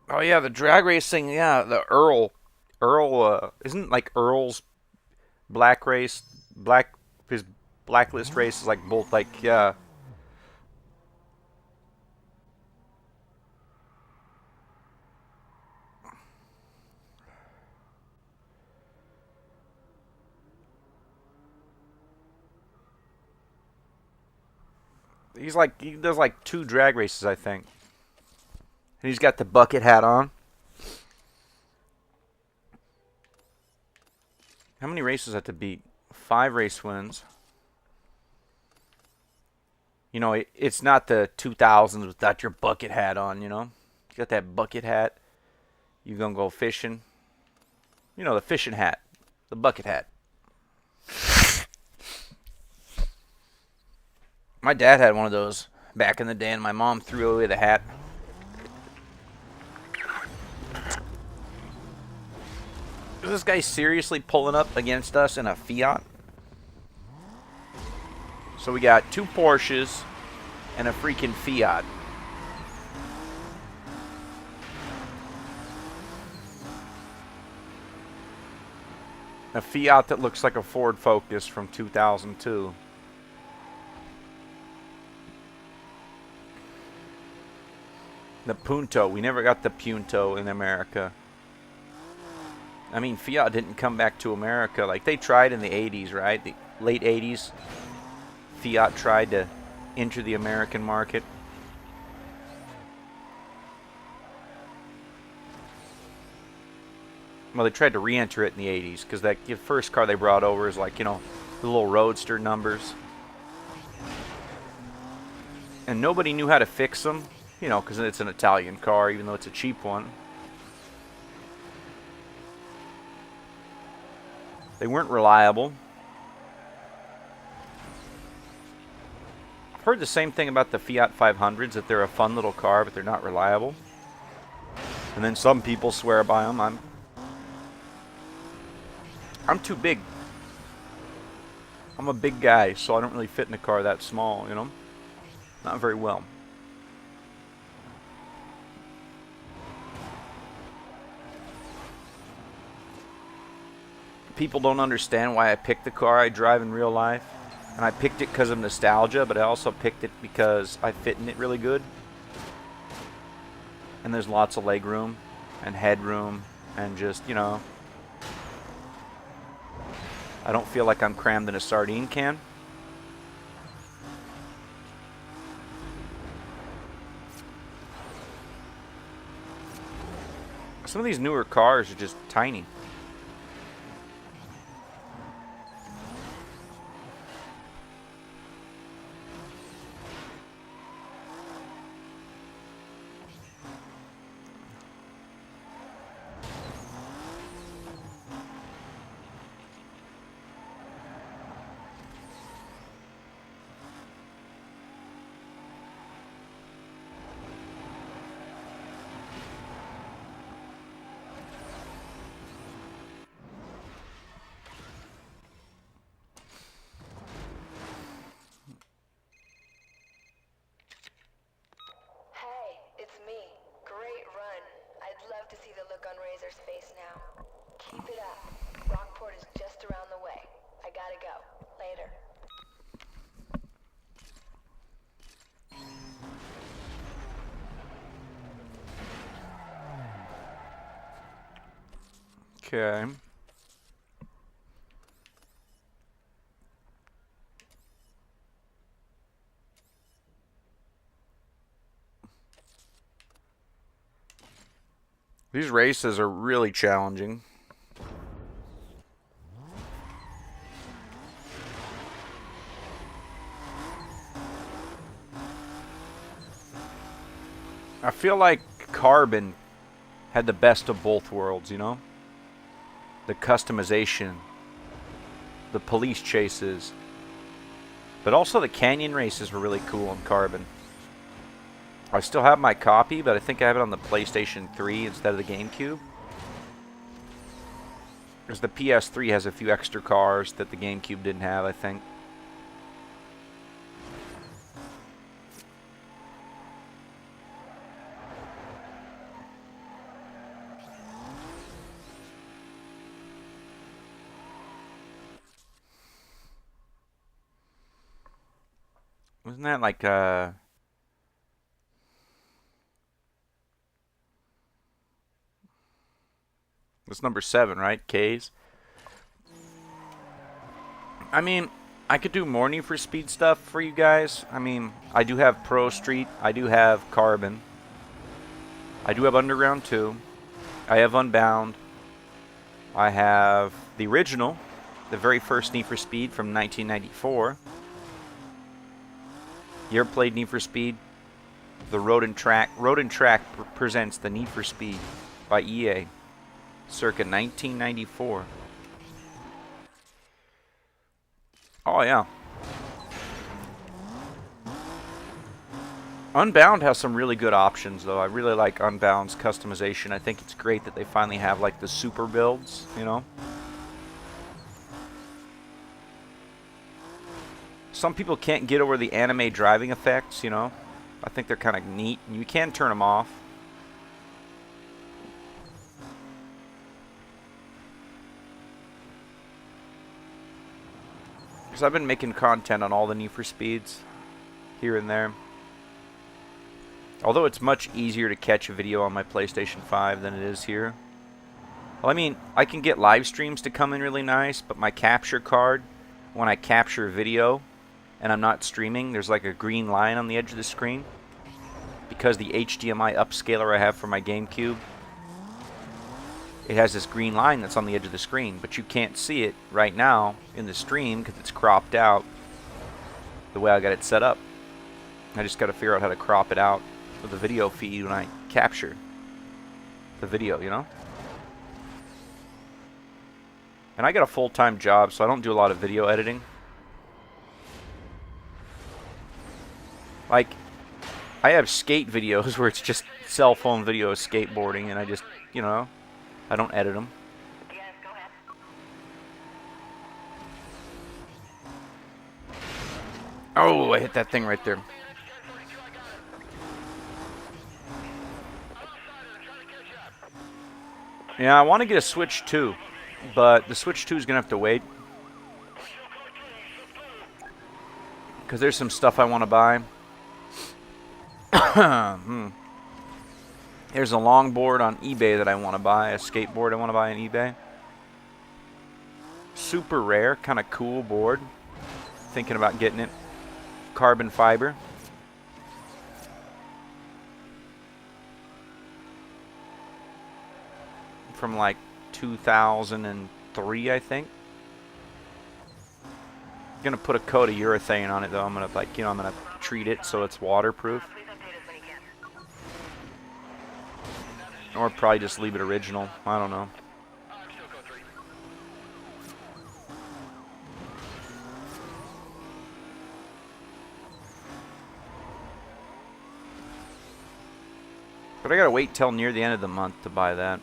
Speaker 3: Oh yeah, the drag racing. Yeah, the Earl. Isn't like Earl's black race, his blacklist race is like both like yeah. He does like 2 drag races, I think. And he's got the bucket hat on. How many races have to beat? 5 race wins. You know, it's not the 2000s without your bucket hat on, you know? You got that bucket hat. You gonna go fishing. You know, the fishing hat. The bucket hat. My dad had one of those back in the day, and my mom threw away the hat. Is this guy seriously pulling up against us in a Fiat? So we got 2 Porsches and a freaking Fiat. A Fiat that looks like a Ford Focus from 2002. The Punto. We never got the Punto in America. I mean, Fiat didn't come back to America. Like, they tried in the 80s, right? The late 80s. Fiat tried to enter the American market. Well, they tried to re-enter it in the 80s because that first car they brought over is like, you know, the little roadster numbers. And nobody knew how to fix them, you know, because it's an Italian car, even though it's a cheap one. They weren't reliable. I've heard the same thing about the Fiat 500s, that they're a fun little car, but they're not reliable. And then some people swear by them. I'm too big. I'm a big guy, so I don't really fit in a car that small, you know? Not very well. People don't understand why I picked the car I drive in real life. And I picked it because of nostalgia, but I also picked it because I fit in it really good. And there's lots of leg room and headroom and just, you know, I don't feel like I'm crammed in a sardine can. Some of these newer cars are just tiny.
Speaker 1: Hey, it's me. Great run. I'd love to see the look on Razor's face now. Keep it up. Rockport is just around the way. I gotta go. Later.
Speaker 3: Okay. These races are really challenging. I feel like Carbon had the best of both worlds, you know? The customization, the police chases, but also the canyon races were really cool on Carbon. I still have my copy, but I think I have it on the PlayStation 3 instead of the GameCube. Because the PS3 has a few extra cars that the GameCube didn't have, I think. Wasn't that like that's number 7, right? K's. I mean, I could do more Need for Speed stuff for you guys. I mean, I do have Pro Street. I do have Carbon. I do have Underground 2. I have Unbound. I have the original, the very first Need for Speed from 1994. You ever played Need for Speed? The Road and Track. Road and Track presents the Need for Speed by EA, circa 1994. Oh, yeah. Unbound has some really good options, though. I really like Unbound's customization. I think it's great that they finally have, like, the super builds, you know? Some people can't get over the anime driving effects, you know? I think they're kind of neat. You can turn them off. Because I've been making content on all the Need for Speeds here and there. Although it's much easier to catch a video on my PlayStation 5 than it is here. Well, I mean, I can get live streams to come in really nice, but my capture card, when I capture video and I'm not streaming, there's like a green line on the edge of the screen. Because the HDMI upscaler I have for my GameCube, it has this green line that's on the edge of the screen, but you can't see it right now in the stream because it's cropped out the way I got it set up. I just got to figure out how to crop it out for the video feed when I capture the video, you know? And I got a full-time job, so I don't do a lot of video editing. Like, I have skate videos where it's just cell phone video of skateboarding, and I just, you know, I don't edit them.
Speaker 5: Yes, go ahead.
Speaker 3: Oh, I hit that thing right there. Yeah, I want to get a Switch 2, but the Switch 2 is going to have to wait. Because there's some stuff I want to buy. There's a longboard on eBay that I want to buy, a skateboard I want to buy on eBay. Super rare, kind of cool board. Thinking about getting it. Carbon fiber. From like 2003, I think. I'm gonna put a coat of urethane on it though. I'm gonna I'm gonna treat it so it's waterproof.
Speaker 5: Please update us when you can.
Speaker 3: Or probably just leave it original. I don't know. But I gotta wait till near the end of the month to buy that.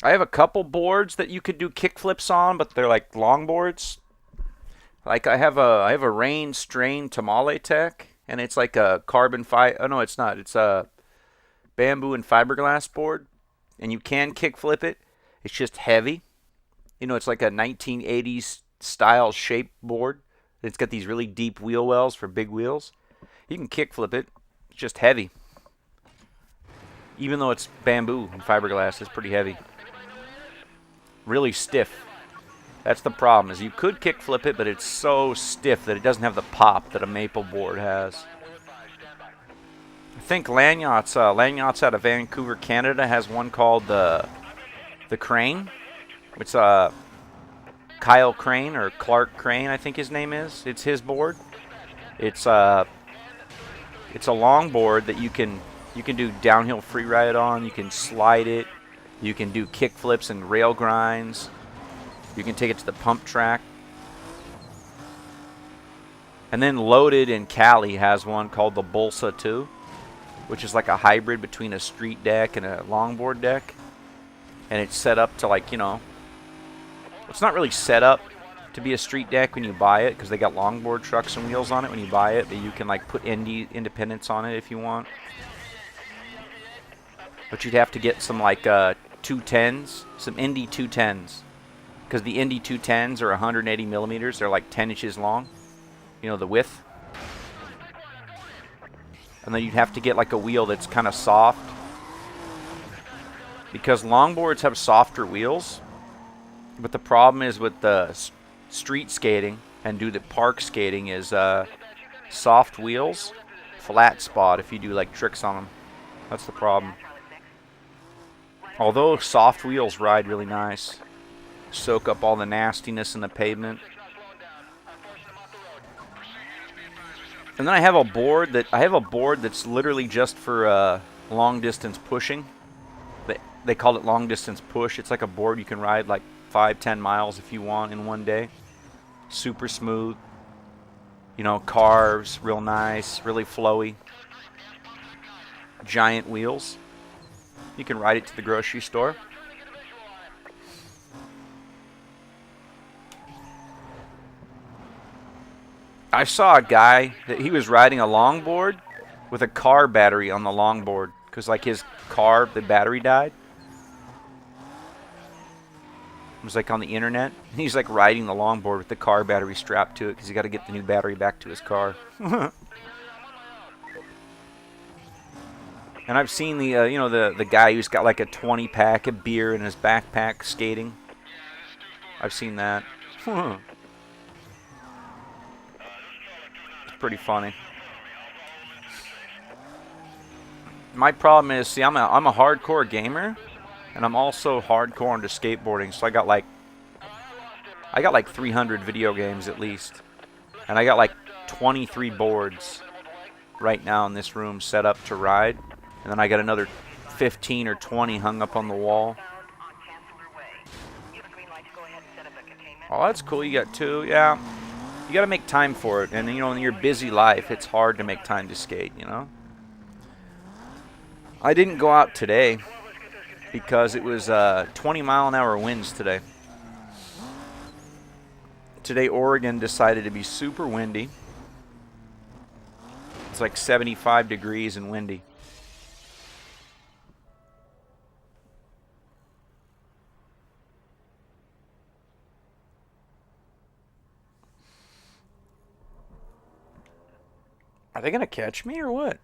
Speaker 3: I have a couple boards that you could do kickflips on, but they're like long boards. Like I have a Rain Strain Tamale Tech, and it's like a carbon fiber. Oh no, it's not. It's a bamboo and fiberglass board, and you can kickflip it. It's just heavy. You know, it's like a 1980s style shape board. It's got these really deep wheel wells for big wheels. You can kickflip it. It's just heavy. Even though it's bamboo and fiberglass, it's pretty heavy. Really stiff. That's the problem, is you could kickflip it, but it's so stiff that it doesn't have the pop that a maple board has. I think Lanyards out of Vancouver, Canada, has one called the Crane. It's Kyle Crane, or Clark Crane, I think his name is. It's his board. It's a long board that you can do downhill free ride on. You can slide it. You can do kickflips and rail grinds. You can take it to the pump track. And then Loaded in Cali has one called the Bolsa 2. which is like a hybrid between a street deck and a longboard deck. And it's set up to, like, you know, it's not really set up to be a street deck when you buy it, because they got longboard trucks and wheels on it when you buy it, but you can like put independents on it if you want. But you'd have to get some like 210s, some Indy 210s, because the Indy 210s are 180 millimeters. They're like 10 inches long, you know, the width. And then you'd have to get like a wheel that's kind of soft, because longboards have softer wheels. But the problem is with the street skating and do the park skating is soft wheels, flat spot if you do like tricks on them. That's the problem. Although soft wheels ride really nice, soak up all the nastiness in the pavement. And then I have a board that's literally just for long distance pushing. They call it long distance push. It's like a board you can ride like 5-10 miles if you want in one day. Super smooth, you know, carves, real nice, really flowy. Giant wheels. You can ride it to the grocery store. I saw a guy that he was riding a longboard with a car battery on the longboard, because like his car, the battery died. It was like on the internet. He's like riding the longboard with the car battery strapped to it, because he got to get the new battery back to his car. And I've seen the you know, the guy who's got like a 20-pack of beer in his backpack skating. I've seen that. It's pretty funny. My problem is, see, I'm a hardcore gamer, and I'm also hardcore into skateboarding. So I got like 300 video games at least, and I got like 23 boards right now in this room set up to ride, and then I got another 15 or 20 hung up on the wall. Oh, that's cool. You got 2, yeah. You got to make time for it, and you know, in your busy life, it's hard to make time to skate. You know. I didn't go out today because it was 20-mile-an-hour winds today. Today, Oregon decided to be super windy. It's like 75 degrees and windy. Are they going to catch me or what?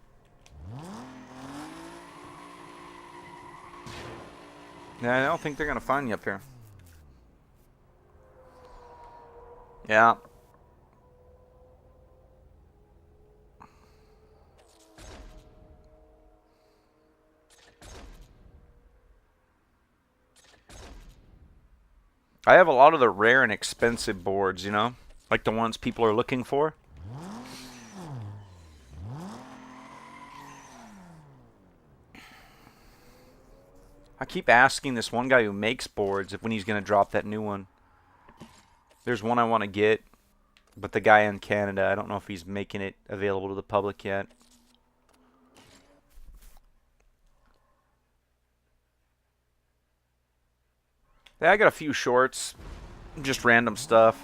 Speaker 3: Yeah, I don't think they're going to find you up here. Yeah. I have a lot of the rare and expensive boards, you know? Like the ones people are looking for. I keep asking this one guy who makes boards if when he's going to drop that new one. There's one I want to get, but the guy in Canada, I don't know if he's making it available to the public yet. Yeah, I got a few shorts, just random stuff.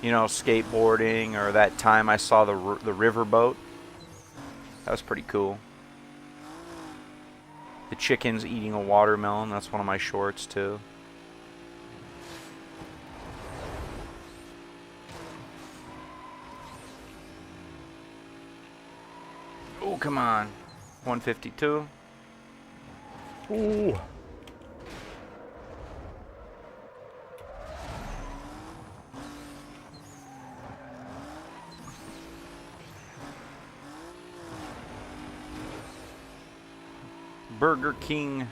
Speaker 3: You know, skateboarding, or that time I saw the river boat. That was pretty cool. The chickens eating a watermelon, that's one of my shorts too. Oh, come on. 152. Ooh. Burger King.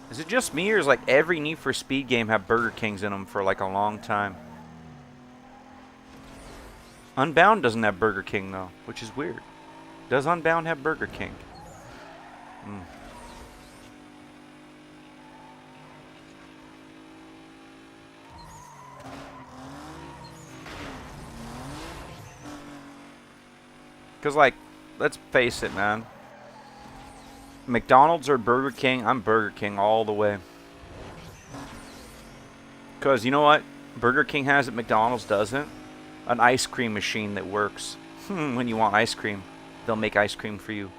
Speaker 3: Is it just me, or is like every Need for Speed game have Burger Kings in them for like a long time? Unbound doesn't have Burger King though, which is weird. Does Unbound have Burger King? Because, like, let's face it, man. McDonald's or Burger King, I'm Burger King all the way. Because, you know what? Burger King has it, McDonald's doesn't. An ice cream machine that works. When you want ice cream, they'll make ice cream for you.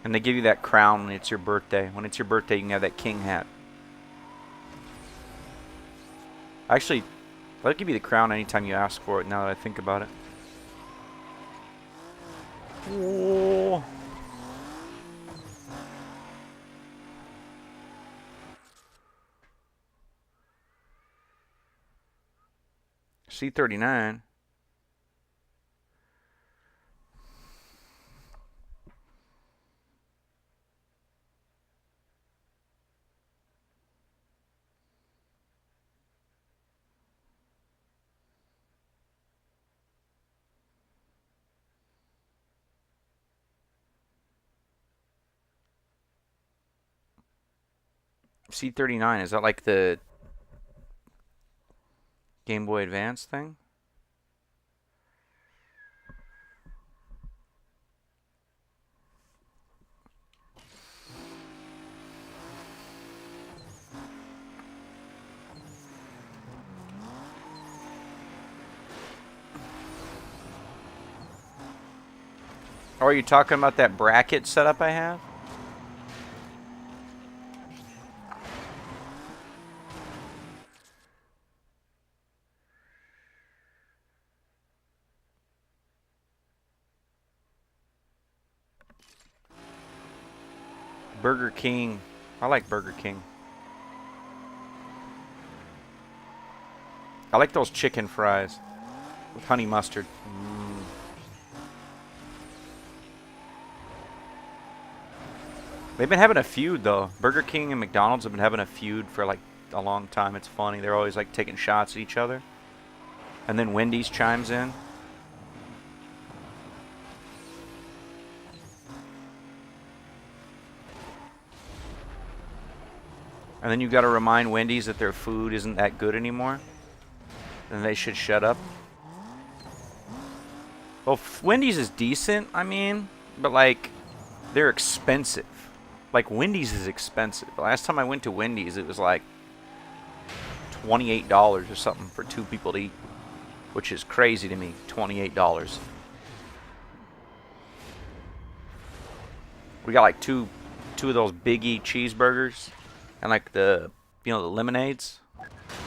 Speaker 3: And they give you that crown when it's your birthday. When it's your birthday, you can have that king hat. Actually, they'll give you the crown anytime you ask for it, now that I think about it. Whoa. C39. C39, is that like the Game Boy Advance thing? Or are you talking about that bracket setup I have? Burger King. I like Burger King. I like those chicken fries with honey mustard. They've been having a feud though. Burger King and McDonald's have been having a feud for like a long time. It's funny. They're always like taking shots at each other. And then Wendy's chimes in. And then you got to remind Wendy's that their food isn't that good anymore. Then they should shut up. Well, Wendy's is decent, I mean, but like they're expensive. Like Wendy's is expensive. The last time I went to Wendy's, it was like $28 or something for 2 people to eat, which is crazy to me. $28. We got like two of those biggie cheeseburgers. And like the, you know, the lemonades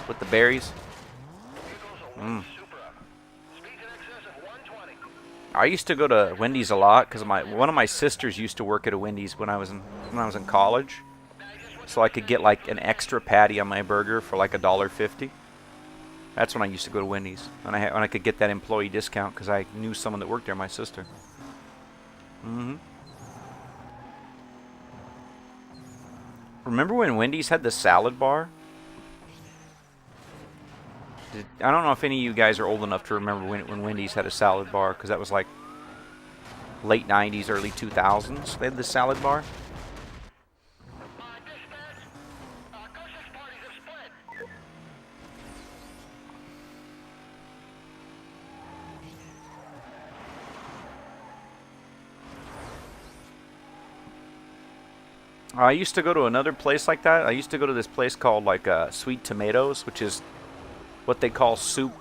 Speaker 3: with the berries. I used to go to Wendy's a lot because one of my sisters used to work at a Wendy's when I was in college. So I could get like an extra patty on my burger for like $1.50. That's when I used to go to Wendy's, and when I could get that employee discount because I knew someone that worked there, my sister. Remember when Wendy's had the salad bar? I don't know if any of you guys are old enough to remember when Wendy's had a salad bar, because that was like late 90s, early 2000s. They had the salad bar. I used to go to another place like that. I used to go to this place called like Sweet Tomatoes, which is what they call soup.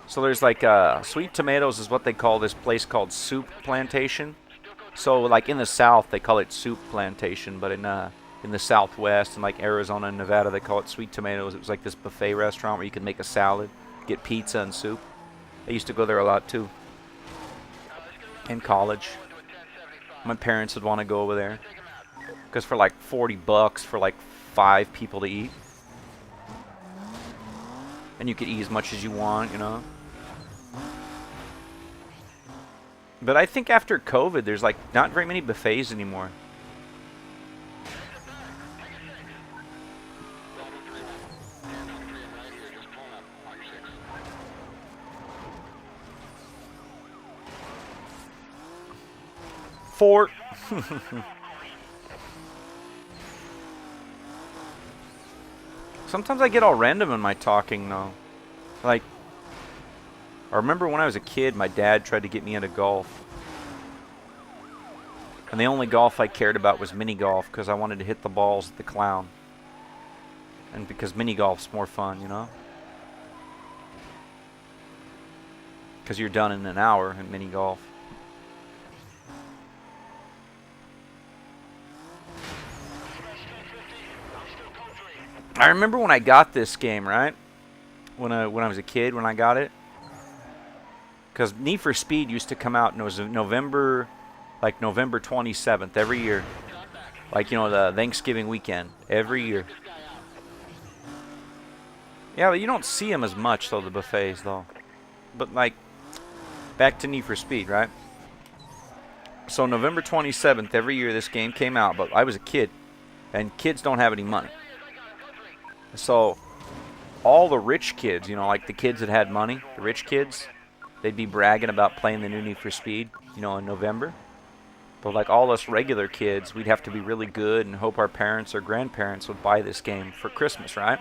Speaker 3: So there's like Sweet Tomatoes is what they call this place called Soup Plantation. So like in the South they call it Soup Plantation, but in the Southwest and like Arizona and Nevada they call it Sweet Tomatoes. It was like this buffet restaurant where you could make a salad, get pizza and soup. I used to go there a lot too. In college, my parents would want to go over there. Because for like $40 for like 5 people to eat. And you could eat as much as you want, you know. But I think after COVID, there's like not very many buffets anymore. Fort. Sometimes I get all random in my talking, though. Like, I remember when I was a kid, my dad tried to get me into golf. And the only golf I cared about was mini golf because I wanted to hit the balls at the clown. And because mini golf's more fun, you know? Because you're done in an hour in mini golf. I remember when I got this game, right? When I was a kid, when I got it. Because Need for Speed used to come out, and it was November, like November 27th every year. Like, you know, the Thanksgiving weekend, every year. Yeah, but you don't see them as much, though, the buffets, though. But, like, back to Need for Speed, right? So November 27th every year this game came out, but I was a kid, and kids don't have any money. So all the rich kids, you know, like the kids that had money, the rich kids, they'd be bragging about playing the new Need for Speed, you know, in November. But like all us regular kids, we'd have to be really good and hope our parents or grandparents would buy this game for Christmas, right?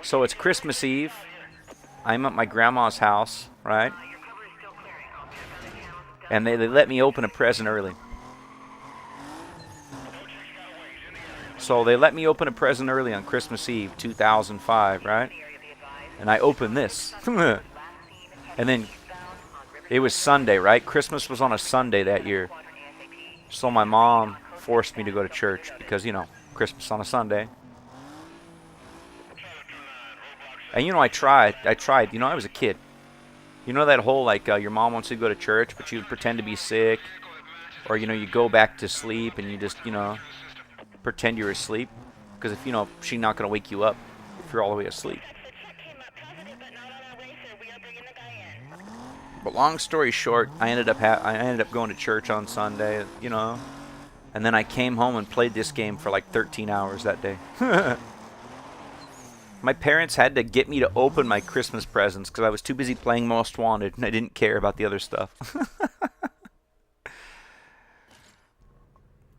Speaker 3: So it's Christmas Eve. I'm at my grandma's house, right? And they let me open a present early. So they let me open a present early on Christmas Eve, 2005, right? And I opened this. And then it was Sunday, right? Christmas was on a Sunday that year. So my mom forced me to go to church because, you know, Christmas on a Sunday. And, you know, I tried. You know, I was a kid. You know that whole, like, your mom wants you to go to church, but you pretend to be sick. Or, you know, you go back to sleep and you just, you know, pretend you're asleep. Because if, you know, she's not going to wake you up if you're all the way asleep. But long story short, I ended up going to church on Sunday, you know. And then I came home and played this game for like 13 hours that day. My parents had to get me to open my Christmas presents because I was too busy playing Most Wanted and I didn't care about the other stuff.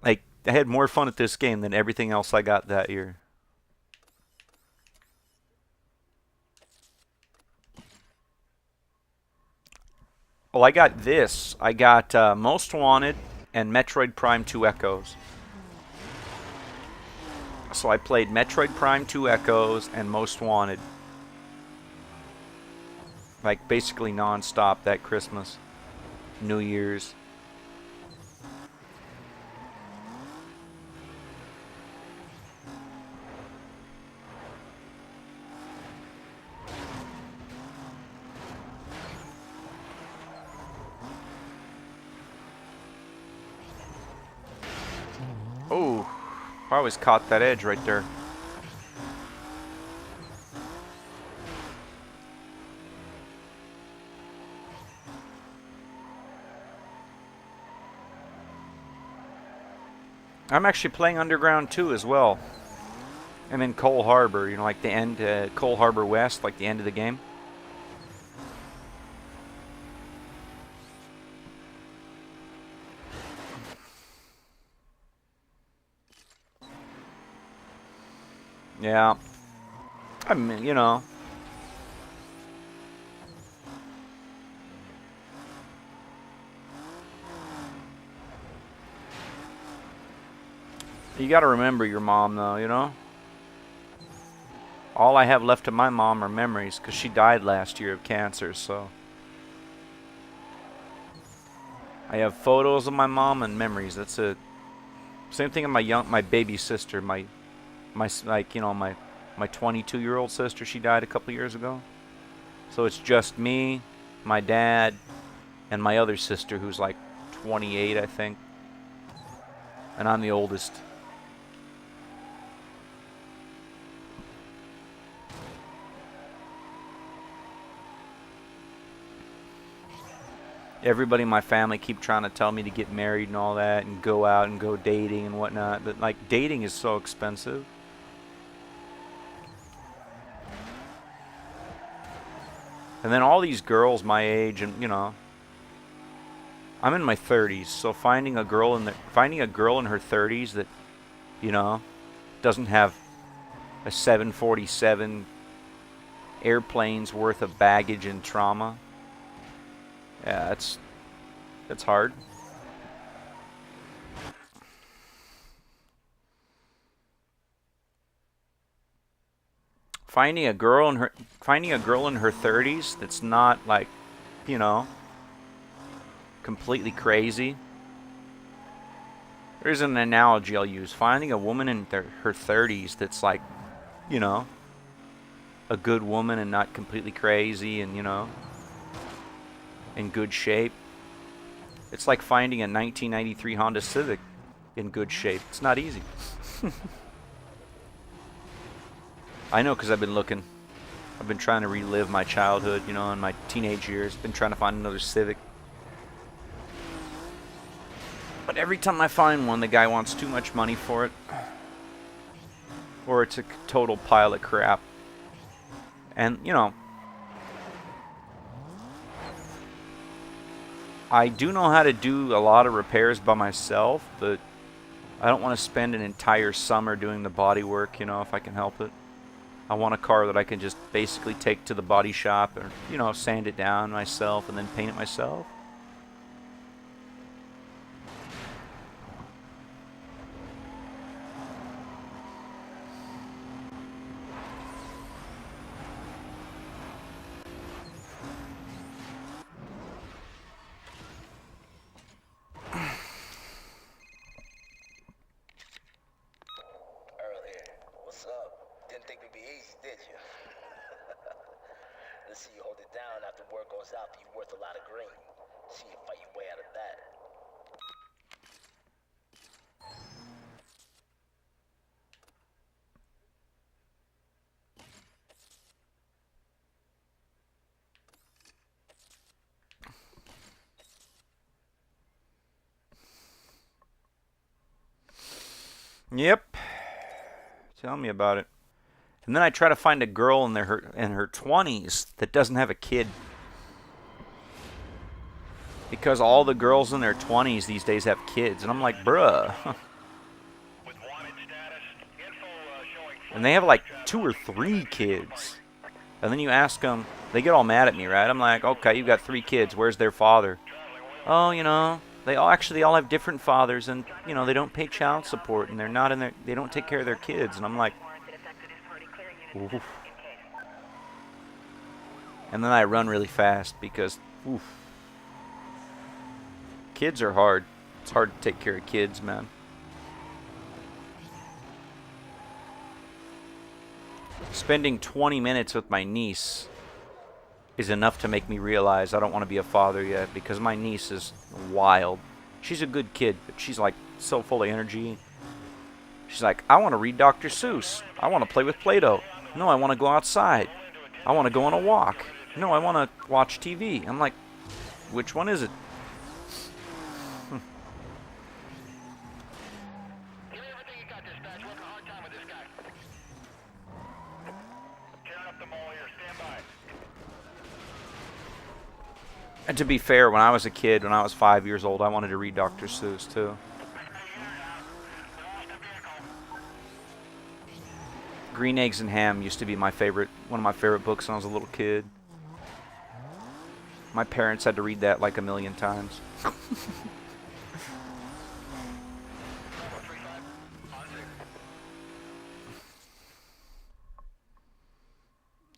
Speaker 3: Like, I had more fun at this game than everything else I got that year. Well, I got this. I got Most Wanted and Metroid Prime 2 Echoes. So I played Metroid Prime 2 Echoes and Most Wanted. Like, basically non-stop that Christmas. New Year's. Oh, I always caught that edge right there. I'm actually playing Underground 2 as well. I'm in Cole Harbor, you know, like the end, Cole Harbor West, like the end of the game. Yeah. I mean, you know. You gotta remember your mom, though, you know? All I have left of my mom are memories, because she died last year of cancer, so. I have photos of my mom and memories, that's it. Same thing of my baby sister, my 22-year-old sister, she died a couple years ago. So it's just me, my dad, and my other sister who's like 28, I think. And I'm the oldest. Everybody in my family keep trying to tell me to get married and all that and go out and go dating and whatnot. But like, dating is so expensive. And then all these girls my age, and you know, I'm in my 30s, so finding a girl in her 30s that, you know, doesn't have a 747 airplane's worth of baggage and trauma. Yeah, that's hard. Finding a girl in her 30s that's not like, you know, completely crazy. There's an analogy I'll use. Finding a woman in her 30s that's like, you know, a good woman and not completely crazy and, you know, in good shape. It's like finding a 1993 Honda Civic in good shape. It's not easy. I know, because I've been looking. I've been trying to relive my childhood, you know, and my teenage years. Been trying to find another Civic. But every time I find one, the guy wants too much money for it. Or it's a total pile of crap. And, you know, I do know how to do a lot of repairs by myself, but I don't want to spend an entire summer doing the body work, you know, if I can help it. I want a car that I can just basically take to the body shop or, you know, sand it down myself and then paint it myself.
Speaker 7: What's up? Didn't think it'd be easy, did you? Let's see you hold it down after word goes out that you're worth a lot of green. See you fight your way out of that.
Speaker 3: Yep. Tell me about it. And then I try to find a girl in her 20s that doesn't have a kid. Because all the girls in their 20s these days have kids. And I'm like, bruh. And they have like 2 or 3 kids. And then you ask them, they get all mad at me, right? I'm like, okay, you've got 3 kids. Where's their father? Oh, you know, they all have different fathers, and you know they don't pay child support, and they don't take care of their kids. And I'm like, oof. And then I run really fast because, oof. Kids are hard. It's hard to take care of kids, man. Spending 20 minutes with my niece is enough to make me realize I don't want to be a father yet, because my niece is wild. She's a good kid, but she's like so full of energy. She's like, I want to read Dr. Seuss. I want to play with Play-Doh. No, I want to go outside. I want to go on a walk. No, I want to watch TV. I'm like, which one is it? And to be fair, when I was a kid, when I was 5 years old, I wanted to read Dr. Seuss too. Green Eggs and Ham used to be one of my favorite books when I was a little kid. My parents had to read that like a million times.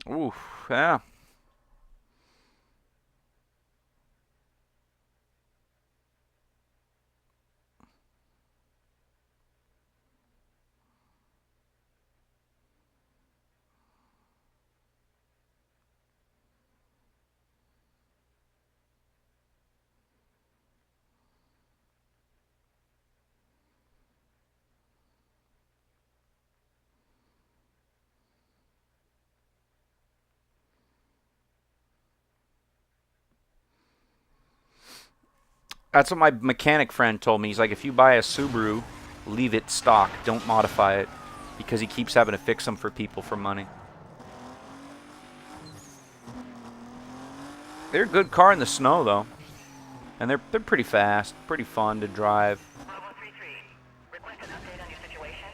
Speaker 3: Ooh, yeah. That's what my mechanic friend told me. He's like, if you buy a Subaru, leave it stock. Don't modify it. Because he keeps having to fix them for people for money. They're a good car in the snow, though. And they're pretty fast. Pretty fun to drive.
Speaker 5: Request an update on your situation.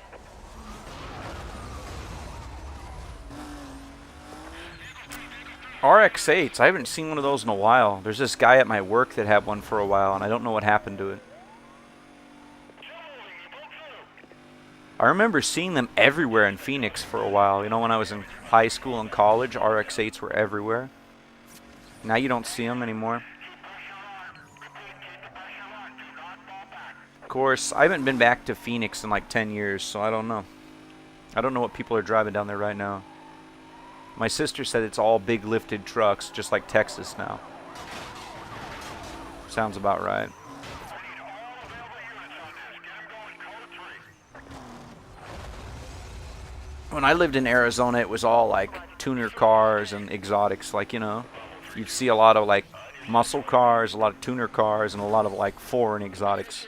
Speaker 3: RX-8s. I haven't seen one of those in a while. There's this guy at my work that had one for a while, and I don't know what happened to it. I remember seeing them everywhere in Phoenix for a while. You know, when I was in high school and college, RX-8s were everywhere. Now you don't see them anymore. Of course, I haven't been back to Phoenix in like 10 years, so I don't know. I don't know what people are driving down there right now. My sister said it's all big lifted trucks, just like Texas now. Sounds about right. When I lived in Arizona, it was all like tuner cars and exotics. Like, you know, you'd see a lot of like muscle cars, a lot of tuner cars, and a lot of like foreign exotics.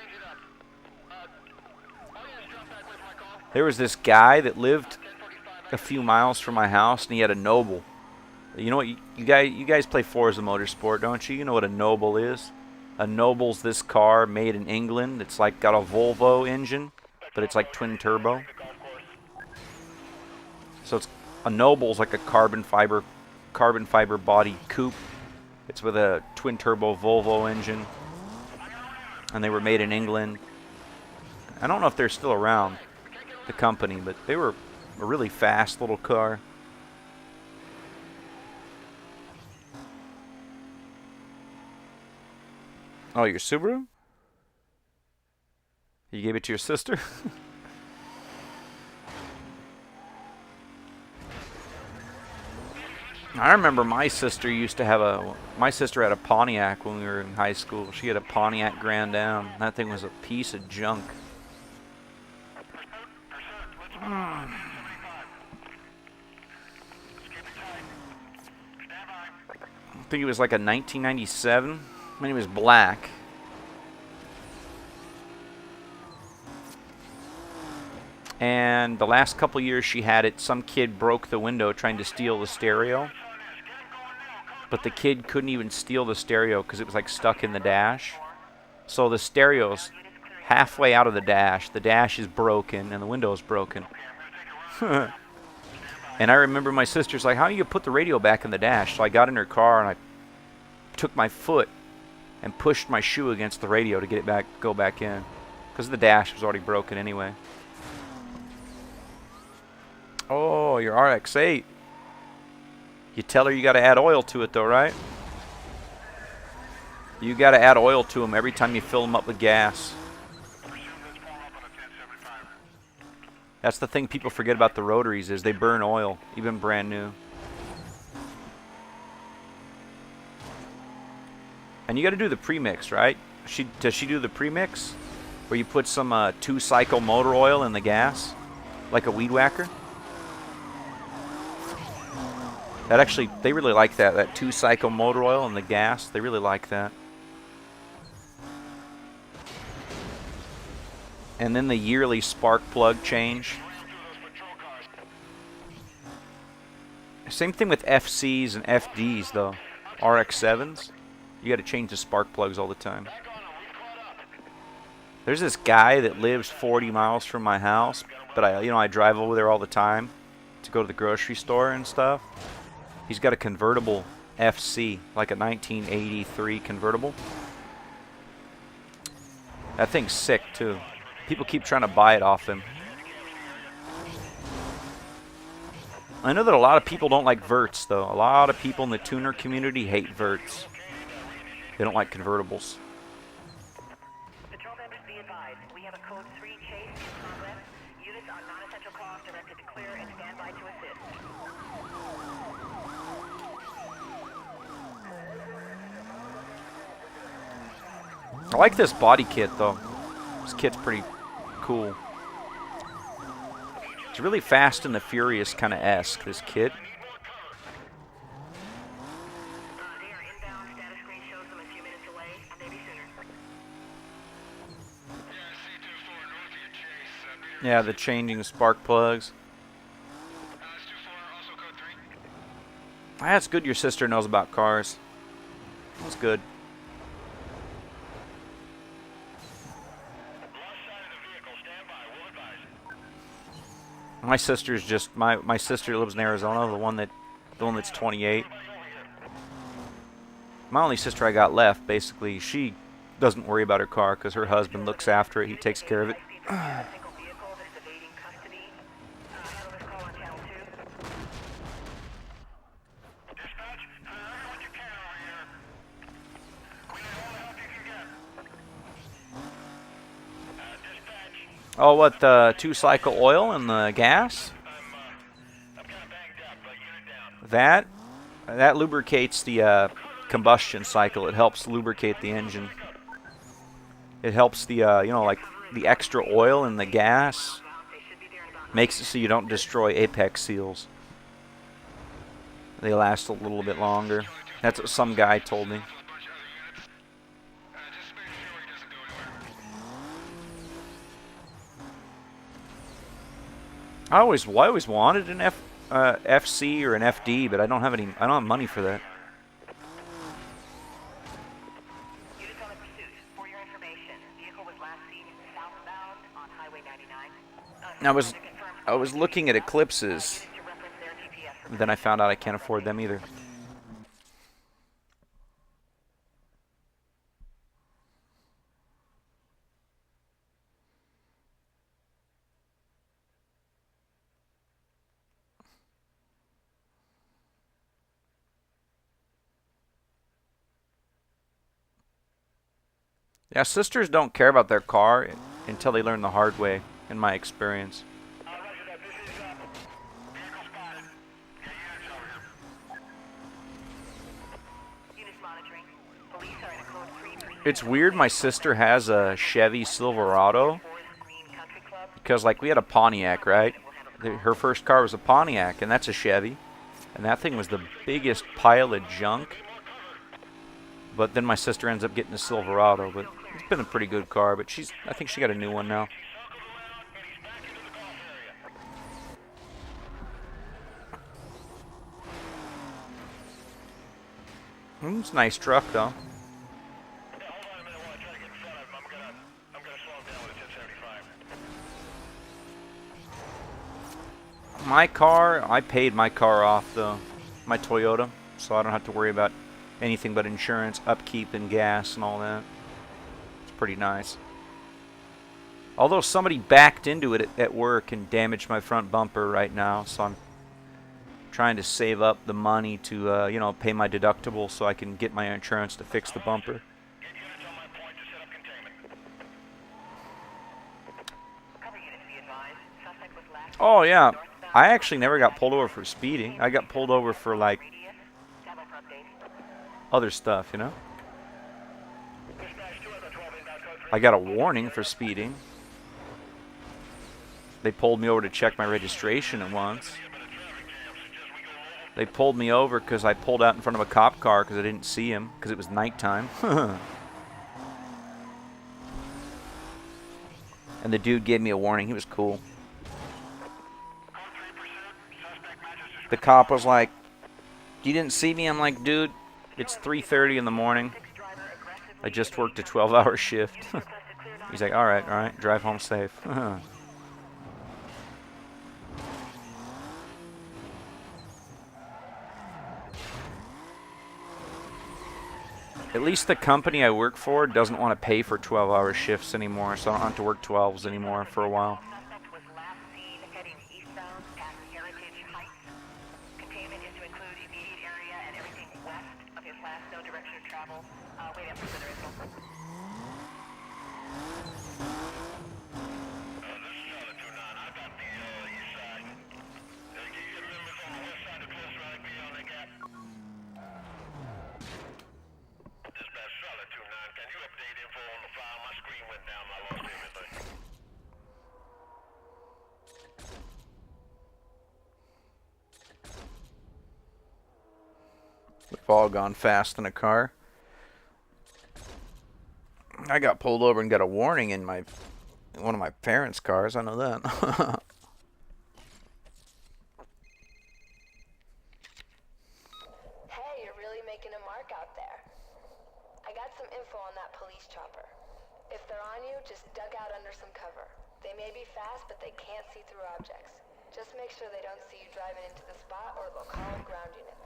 Speaker 3: There was this guy that lived a few miles from my house, and he had a Noble. You know what? You guys play Forza Motorsport, don't you? You know what a Noble is? A Noble's this car made in England. It's like got a Volvo engine, but it's like twin turbo. So it's a Noble's like a carbon fiber body coupe. It's with a twin turbo Volvo engine, and they were made in England. I don't know if they're still around, the company, but they were a really fast little car. Oh, your Subaru? You gave it to your sister? I remember my sister used to have my sister had a Pontiac when we were in high school. She had a Pontiac Grand Am. That thing was a piece of junk. I think it was like a 1997. I mean, it was black. And the last couple years she had it, some kid broke the window trying to steal the stereo. But the kid couldn't even steal the stereo because it was like stuck in the dash. So the stereo's halfway out of the dash is broken, and the window's broken. And I remember my sister's like, how do you put the radio back in the dash? So I got in her car and I took my foot and pushed my shoe against the radio to get it back, go back in. Because the dash was already broken anyway. Oh, your RX-8. You tell her you got to add oil to it though, right? You got to add oil to them every time you fill them up with gas. That's the thing people forget about the rotaries is they burn oil, even brand new. And you got to do the premix, right? Does she do the premix? Where you put some 2-cycle motor oil in the gas? Like a weed whacker? That actually, they really like that 2-cycle motor oil in the gas. They really like that. And then the yearly spark plug change. Same thing with FCs and FDs though. RX-7s. You got to change the spark plugs all the time. There's this guy that lives 40 miles from my house, but I drive over there all the time to go to the grocery store and stuff. He's got a convertible FC, like a 1983 convertible. That thing's sick too. People keep trying to buy it off him. I know that a lot of people don't like verts though. A lot of people in the tuner community hate verts. They don't like convertibles.
Speaker 5: Patrol members be advised. We have a code 3 chase in progress. Units on non-essential calls directed to clear and stand by to assist.
Speaker 3: I like this body kit though. This kit's pretty cool. It's really Fast and the Furious kind of esque, this kit.
Speaker 5: They are inbound. Status screen shows them a few minutes away. Maybe sooner.
Speaker 3: Yeah, the changing spark plugs. That's good your sister knows about cars. That's good. My sister's just my sister lives in Arizona, the one that's 28. my only sister I got left, basically, she doesn't worry about her car because her husband looks after it. He takes care of it.
Speaker 5: Single vehicle that is evading custody. Handle this call on channel 2.
Speaker 4: Dispatch, hurry what you can over here. We need all the help you can get. Dispatch,
Speaker 3: Oh, what, the 2-cycle oil and the gas?
Speaker 4: I'm kind of banged up, but unit down.
Speaker 3: That lubricates the combustion cycle. It helps lubricate the engine. It helps the, you know, like the extra oil in the gas. Makes it so you don't destroy apex seals. They last a little bit longer. That's what some guy told me.
Speaker 4: Just make sure he doesn't go anywhere.
Speaker 3: I always wanted an FC or an FD, but I don't have money for that.
Speaker 5: Units on the pursuit. For your information, vehicle was last seen southbound on Highway 99.
Speaker 3: I was looking at eclipses,
Speaker 5: To reference their GPS.
Speaker 3: and then I found out I can't afford them either. Yeah, sisters don't care about their car until they learn the hard way, in my experience.
Speaker 4: Roger that. This is vehicle spotted. Get units over here.
Speaker 5: Units monitoring. Police are in a code 3 pursuit.
Speaker 3: It's weird my sister has a Chevy Silverado,
Speaker 5: Forest Green Country Club.
Speaker 3: because like we had a Pontiac, right? Her first car was a Pontiac, and that's a Chevy. And that thing was the biggest pile of junk. But then my sister ends up getting a Silverado, but it's been a pretty good car, but I think she got a new one now. It's a nice truck, though.
Speaker 4: Hold on a minute while I try to get in front of him. I'm gonna slow him down with a 1075.
Speaker 3: My car, I paid my car off, though. My Toyota, so I don't have to worry about anything but insurance, upkeep, and gas, and all that. It's pretty nice. Although somebody backed into it at work and damaged my front bumper right now, so I'm trying to save up the money to, you know, pay my deductible so I can get my insurance to fix the bumper.
Speaker 4: Get units on my point to set up containment.
Speaker 5: Cover units be advised. Suspect was last
Speaker 3: Oh, yeah. I actually never got pulled over for speeding. I got pulled over for, like,
Speaker 5: radius. Stand by for update.
Speaker 3: other stuff, you know?
Speaker 4: Dispatch 2 of the 12 inbound code 3.
Speaker 3: I got a warning for speeding. They pulled me over to check my registration at once. They pulled me over because I pulled out in front of a cop car because I didn't see him because it was nighttime. And the dude gave me a warning. He was cool. The cop was like, "You didn't see me?" I'm like, "Dude, it's 3:30 in the morning. I just worked a 12-hour shift." He's like, all right, drive home safe." At least the company I work for doesn't want to pay for 12-hour shifts anymore, so I don't have to work 12s anymore for a while.
Speaker 5: Suspect was last seen heading eastbound past Heritage Heights. Containment is to include immediate area and everything west of his last known direction of travel. Wait up for further info.
Speaker 4: This is Charlotte 29. I got the east side. Can you get members on the west side of Close Rally be on the gap? Dispatch Charlotte 29. Can you update info on the file? My screen went down. I lost everything.
Speaker 3: We've all gone fast in a car. I got pulled over and got a warning in one of my parents' cars. I know that.
Speaker 1: Hey, you're really making a mark out there. I got some info on that police chopper. If they're on you, just duck out under some cover. They may be fast, but they can't see through objects. Just make sure they don't see you driving into the spot or they'll call in ground units.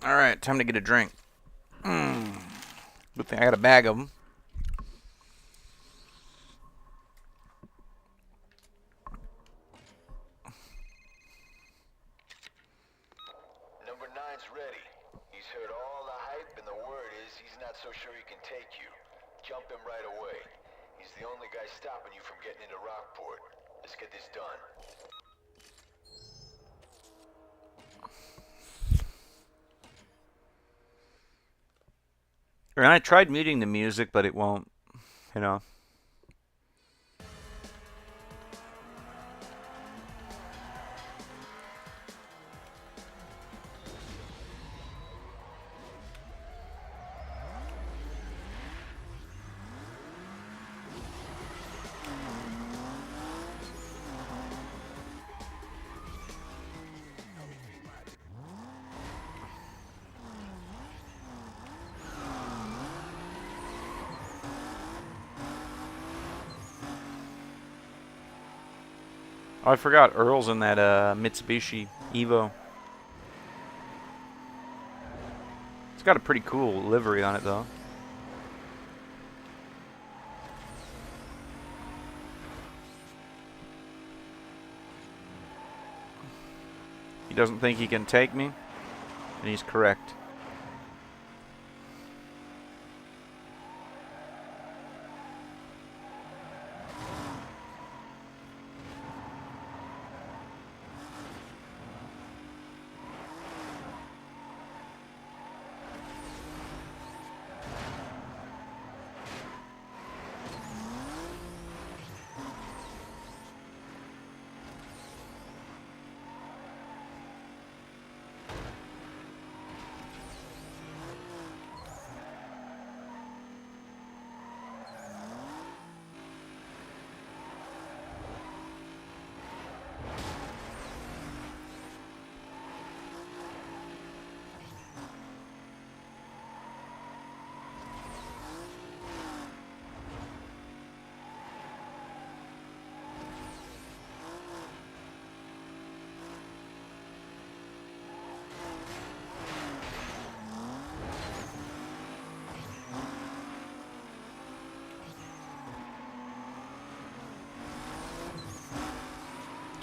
Speaker 3: All right, time to get a drink. Good thing I got a bag of them.
Speaker 7: Number 9's ready. He's heard all the hype, and the word is he's not so sure he can take you. Jump him right away. He's the only guy stopping you from getting into Rockport. Let's get this done.
Speaker 3: And I tried muting the music, but it won't, you know. Oh, I forgot Earl's in that Mitsubishi Evo. It's got a pretty cool livery on it, though. He doesn't think he can take me, and he's correct.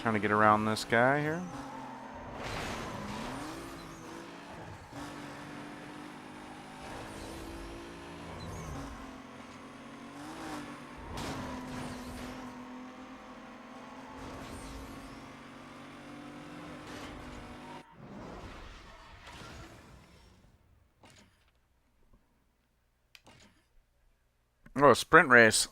Speaker 3: Trying to get around this guy here. Oh, a sprint race.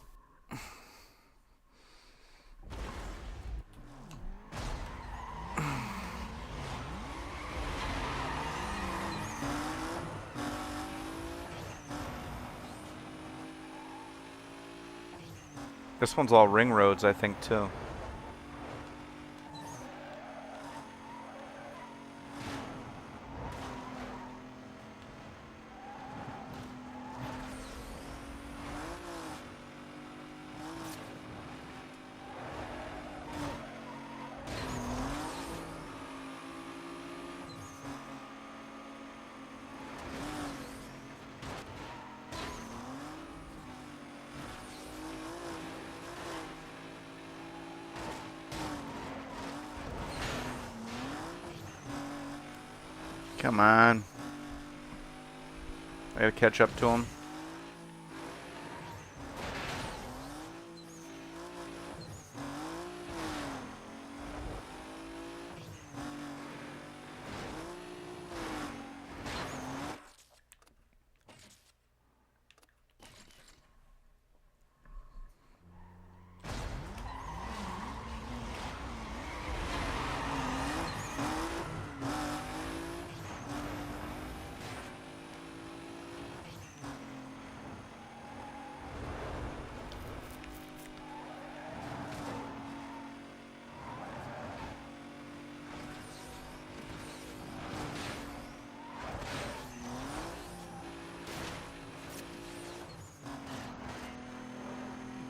Speaker 3: This one's all ring roads, I think, too. Come on. I gotta catch up to him.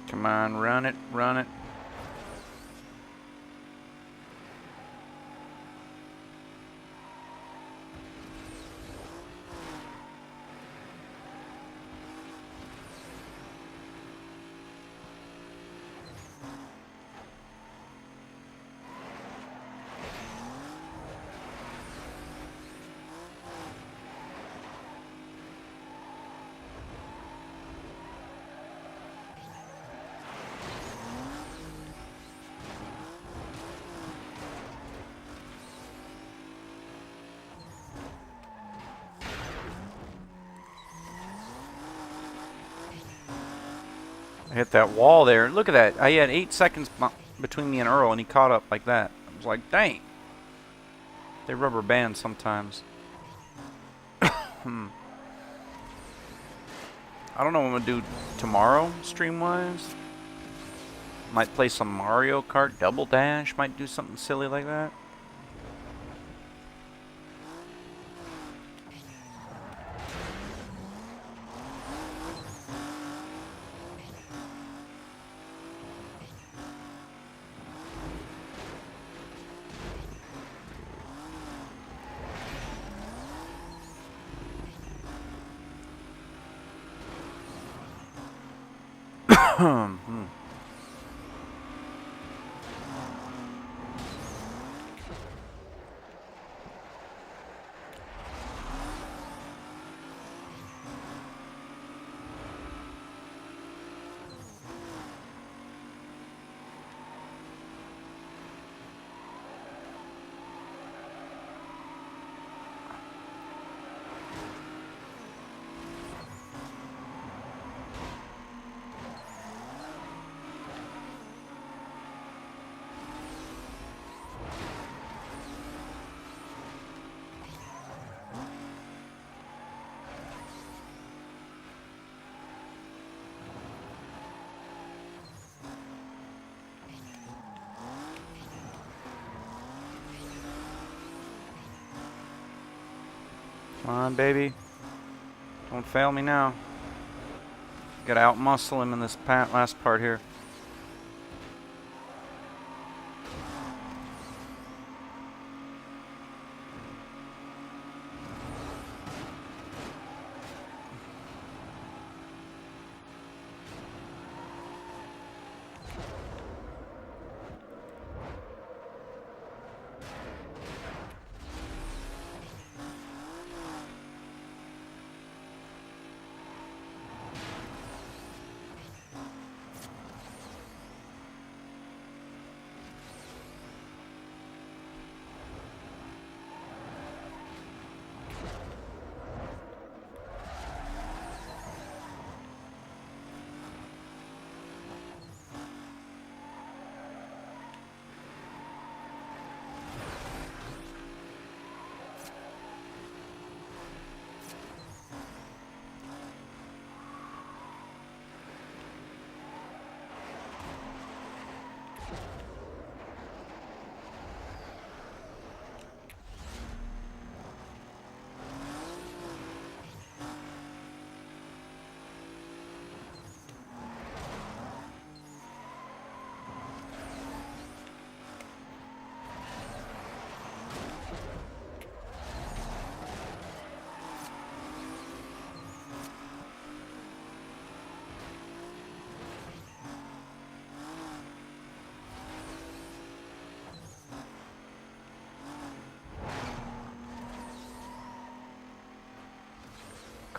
Speaker 3: Come on, run it, run it. I hit that wall there. Look at that. I had 8 seconds between me and Earl, and he caught up like that. I was like, dang. They rubber band sometimes. I don't know what I'm going to do tomorrow, stream-wise. Might play some Mario Kart Double Dash. Might do something silly like that. Come on, baby. Don't fail me now. Gotta out-muscle him in this last part here.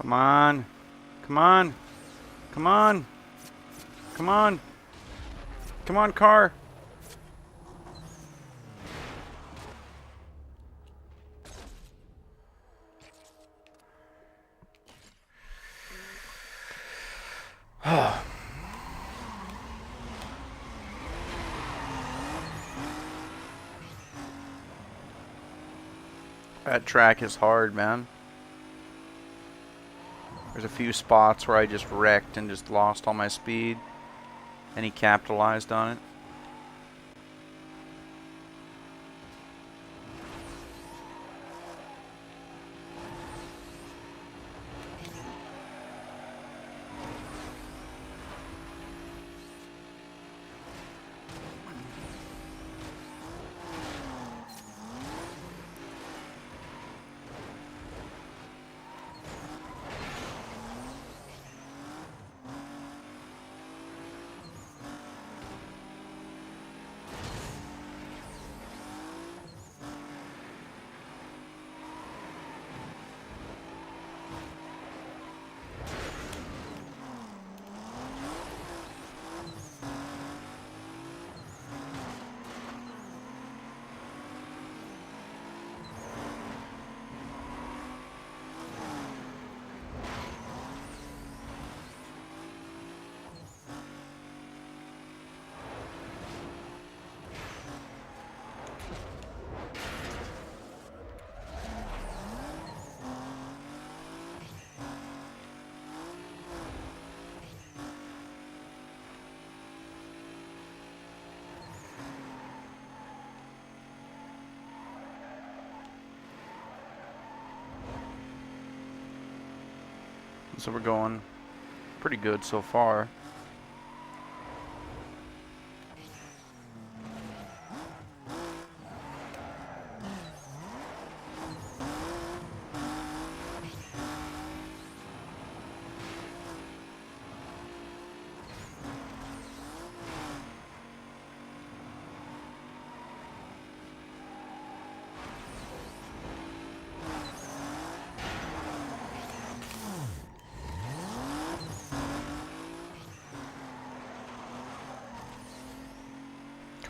Speaker 3: Come on. Come on. Come on. Come on. Come on, car. That track is hard, man. There's a few spots where I just wrecked and just lost all my speed, and he capitalized on it. So we're going pretty good so far.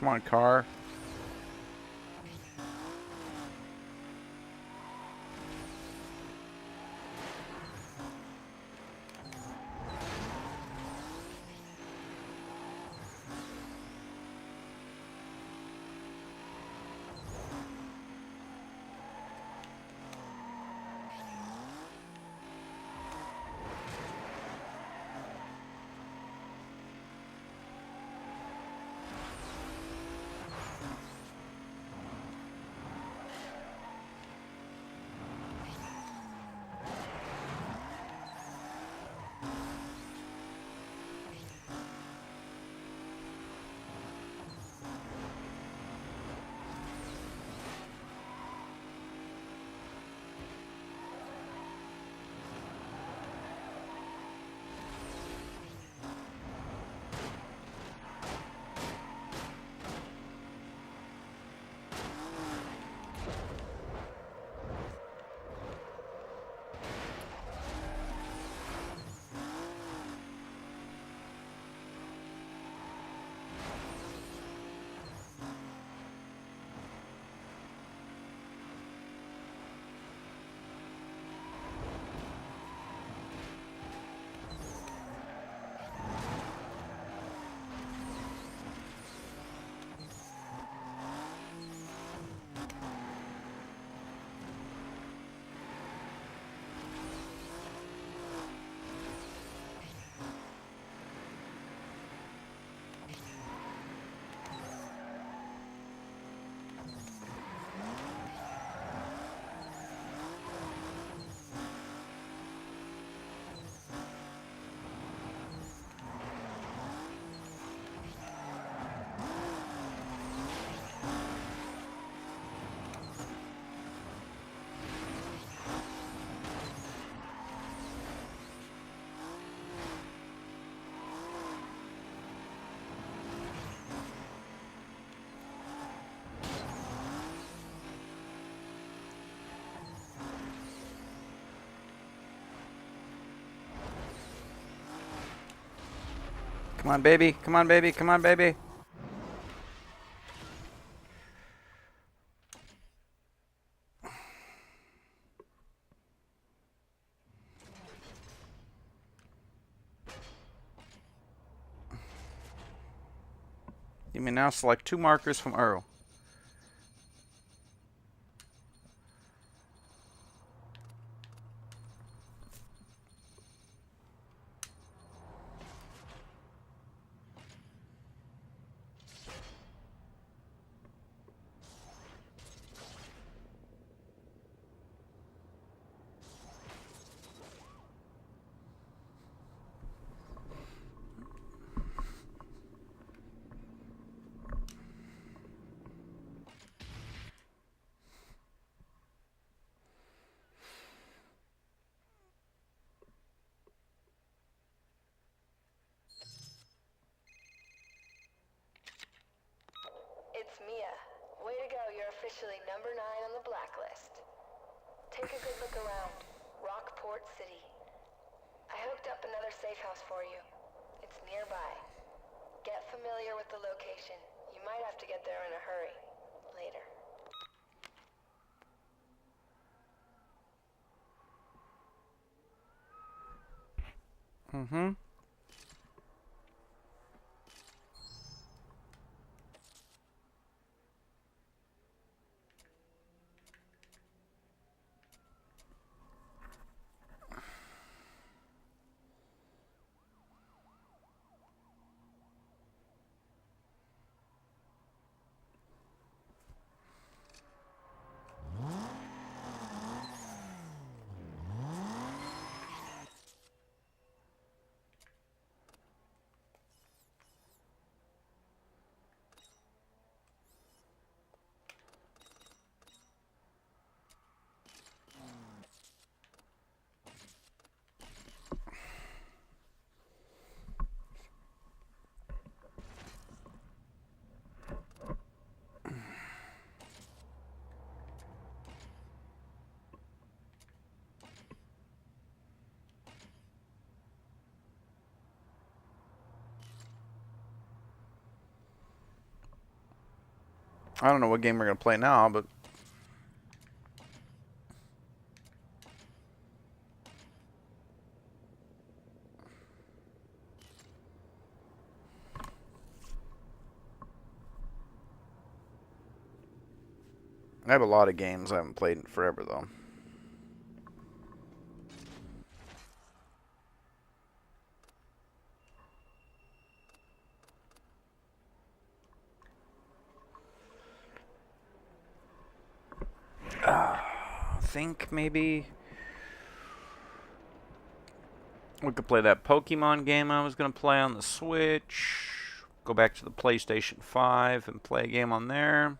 Speaker 3: Come on, car. Come on, baby. Come on, baby. Come on, baby. You may now select 2 markers from Earl.
Speaker 1: It's Mia. Way to go, you're officially number 9 on the blacklist. Take a good look around. Rockport City. I hooked up another safe house for you. It's nearby. Get familiar with the location. You might have to get there in a hurry. Later.
Speaker 3: Mm-hmm. I don't know what game we're gonna play now, but I have a lot of games I haven't played in forever, though. I think maybe we could play that Pokemon game I was going to play on the Switch. Go back to the PlayStation 5 and play a game on there.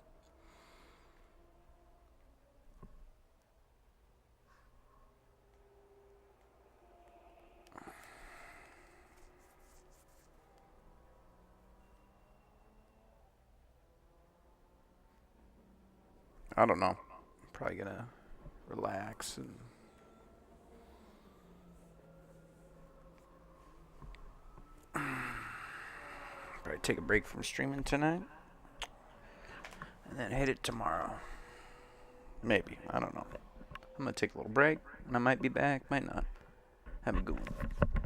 Speaker 3: I don't know. I'm probably going to relax and probably take a break from streaming tonight and then hit it tomorrow. Maybe. I don't know. I'm going to take a little break and I might be back, might not. Have a good one.